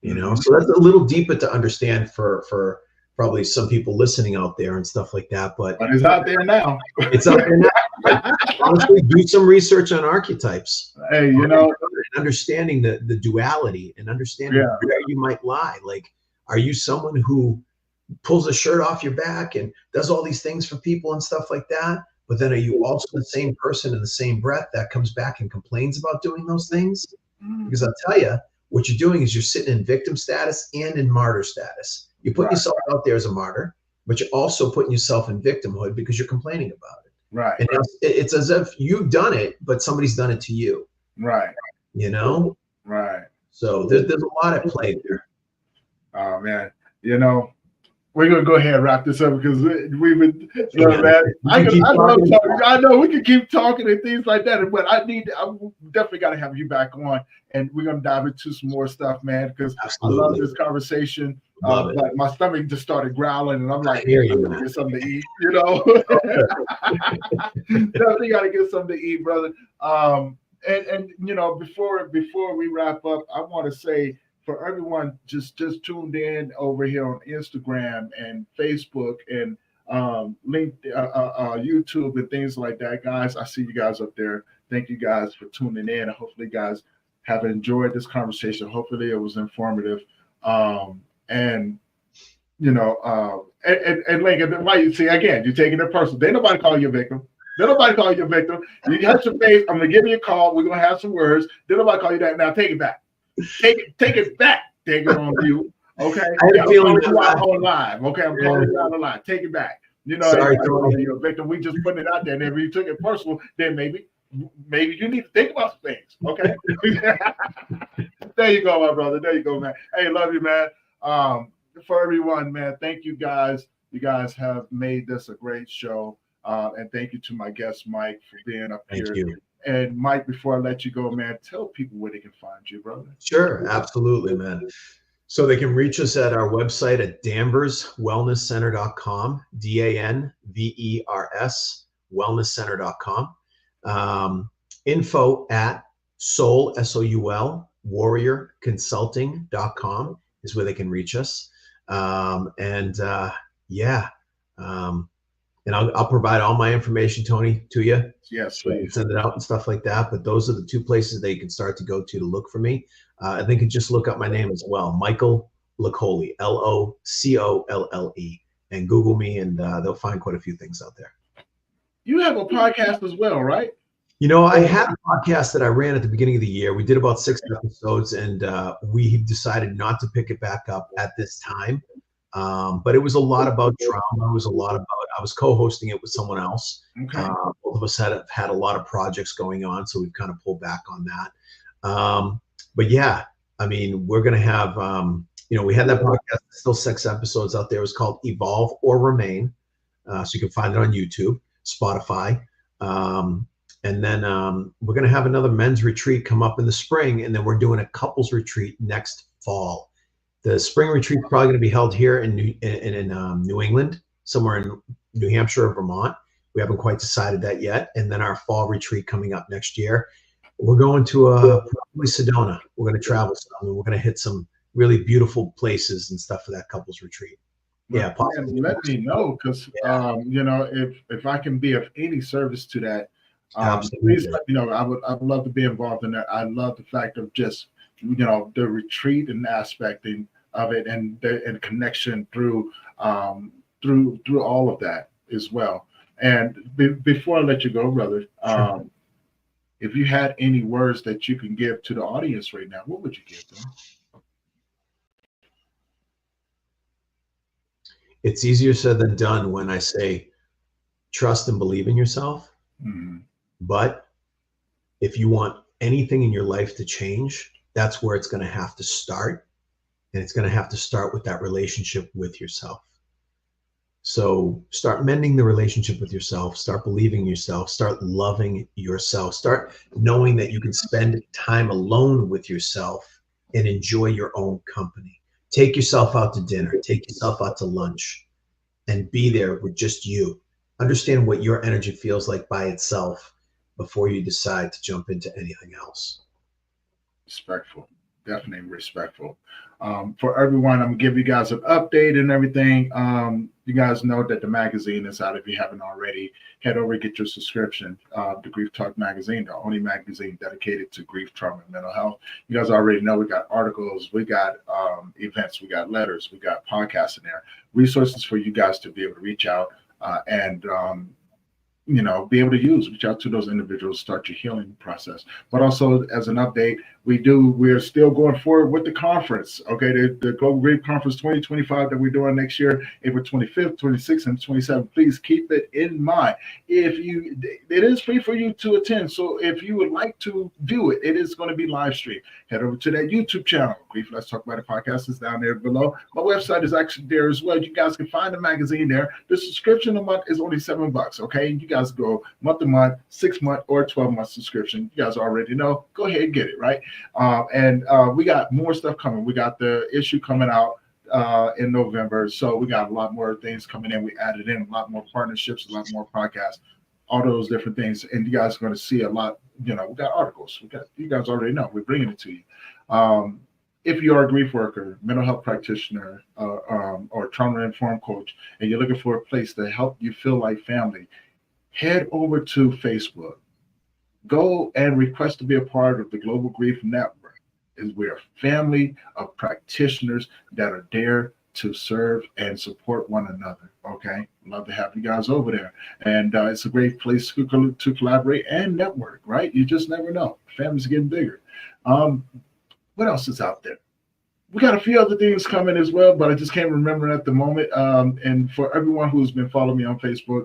So that's a little deeper to understand for probably some people listening out there and stuff like that. But it's out there now. It's out there now. Honestly, do some research on archetypes. Hey, understanding the duality and understanding where you might lie. Like, are you someone who pulls a shirt off your back and does all these things for people and stuff like that? But then are you also the same person in the same breath that comes back and complains about doing those things? Because I'll tell you, what you're doing is you're sitting in victim status and in martyr status. You put yourself out there as a martyr, but you're also putting yourself in victimhood because you're complaining about it. Right. And it's as if you've done it, but somebody's done it to you. Right. Right. So there's a lot at play there. Oh, man. We're gonna go ahead and wrap this up because we've been. I know we can keep talking and things like that, but I definitely got to have you back on, and we're gonna dive into some more stuff, man. Because I love this conversation. But my stomach just started growling, and I'm like, I gotta get something to eat. Definitely got to get something to eat, brother. And before we wrap up, I want to say, for everyone just tuned in over here on Instagram and Facebook and YouTube and things like that, guys, I see you guys up there. Thank you guys for tuning in. Hopefully, you guys have enjoyed this conversation. Hopefully, it was informative. And Lincoln, why you see again? You're taking it personal. Ain't nobody call you a victim. Then nobody call you a victim. You got your face. I'm gonna give you a call. We're gonna have some words. Then nobody call you that. Now take it back. Take it back. Take it on you. Okay. I'm calling you out on live. Okay. I'm calling you out on live. Take it back. Sorry, you're a victim. We just putting it out there. And if you took it personal, then maybe you need to think about some things. Okay. There you go, my brother. There you go, man. Hey, love you, man. For everyone, man, thank you guys. You guys have made this a great show. And thank you to my guest, Mike, for being up here. Thank you. And Mike, before I let you go, man, tell people where they can find you, brother. Sure, absolutely, man. So they can reach us at our website at danverswellnesscenter.com, DANVERS, wellnesscenter.com. Info at soul, SOUL, warriorconsulting.com is where they can reach us. And I'll provide all my information, Tony, to you. Yes, so you can send it out and stuff like that. But those are the two places that you can start to go to look for me. And they can just look up my name as well, Michael Locolle, LOCOLLE, and Google me, and they'll find quite a few things out there. You have a podcast as well, right? I had a podcast that I ran at the beginning of the year. We did about 6 episodes, and we decided not to pick it back up at this time. But it was a lot about trauma. It was a lot about, I was co-hosting it with someone else. Okay. Both of us had a lot of projects going on, so we've kind of pulled back on that. But yeah, I mean, we're going to have, we had that podcast, still 6 episodes out there. It was called Evolve or Remain. So you can find it on YouTube, Spotify. And then we're going to have another men's retreat come up in the spring. And then we're doing a couples retreat next fall. The spring retreat is probably going to be held here in New England, somewhere in New Hampshire or Vermont. We haven't quite decided that yet. And then our fall retreat coming up next year. We're going to probably Sedona. We're going to travel some, and we're going to hit some really beautiful places and stuff for that couples retreat. Yeah, let me know, because if I can be of any service to that, please let me know. I would love to be involved in that. I love the fact of just the retreat and aspecting of it, and connection through all of that as well. And before I let you go, brother, sure. If you had any words that you can give to the audience right now, what would you give them? It's easier said than done when I say trust and believe in yourself. Mm-hmm. But if you want anything in your life to change, that's where it's going to have to start. And it's going to have to start with that relationship with yourself. So start mending the relationship with yourself, start believing in yourself, start loving yourself, start knowing that you can spend time alone with yourself and enjoy your own company. Take yourself out to dinner, take yourself out to lunch, and be there with just you. Understand what your energy feels like by itself before you decide to jump into anything else. Respectful. Definitely respectful. For everyone, I'm gonna give you guys an update and everything. You guys know that the magazine is out. If you haven't already, head over and get your subscription. The Grief Talk magazine, the only magazine dedicated to grief, trauma, and mental health. You guys already know we got articles, we got events, we got letters, we got podcasts in there, resources for you guys to be able to reach out and be able to reach out to those individuals, start your healing process. But also, as an update, we're still going forward with the conference. Okay, the Global Grief Conference 2025 that we're doing next year, April 25th, 26th, and 27th. Please keep it in mind. It is free for you to attend. So if you would like to do it, it is going to be live streamed. Head over to that YouTube channel. Grief Let's Talk About It podcast is down there below. My website is actually there as well. You guys can find the magazine there. The subscription a month is only $7. Okay, you guys go month to month, 6 month, or 12-month subscription. You guys already know. Go ahead and get it, right? And we got more stuff coming. We got the issue coming out in November. So we got a lot more things coming in. We added in a lot more partnerships, a lot more podcasts, all those different things. And you guys are going to see a lot. We got articles. You guys already know. We're bringing it to you. If you are a grief worker, mental health practitioner, or trauma-informed coach, and you're looking for a place to help you feel like family, head over to Facebook. Go and request to be a part of the Global Grief Network. We're a family of practitioners that are there to serve and support one another. Okay, love to have you guys over there, and it's a great place to collaborate and network. Right, you just never know. Families are getting bigger. What else is out there? We got a few other things coming as well, but I just can't remember at the moment. And for everyone who's been following me on Facebook,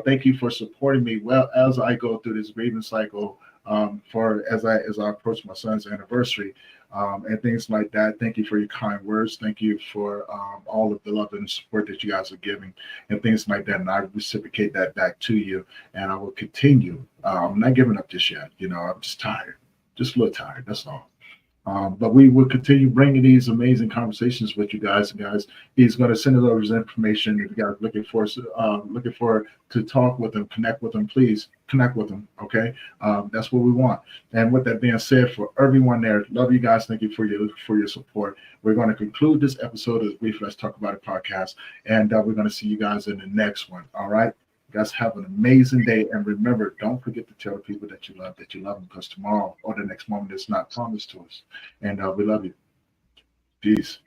thank you for supporting me well as I go through this grieving cycle. As I approach my son's anniversary, and things like that. Thank you for your kind words. Thank you for all of the love and support that you guys are giving, and things like that. And I reciprocate that back to you, and I will continue. I'm not giving up just yet. I'm just tired, just a little tired. That's all. But we will continue bringing these amazing conversations with you guys. And guys, he's going to send us over his information. If you guys are looking for to talk with him, connect with him, please connect with him. Okay, that's what we want. And with that being said, for everyone there, love you guys. Thank you for your support. We're going to conclude this episode of Grief Let's Talk About It podcast, and we're going to see you guys in the next one. All right. You guys have an amazing day, and remember, don't forget to tell the people that you love them, because tomorrow or the next moment is not promised to us. And we love you. Peace.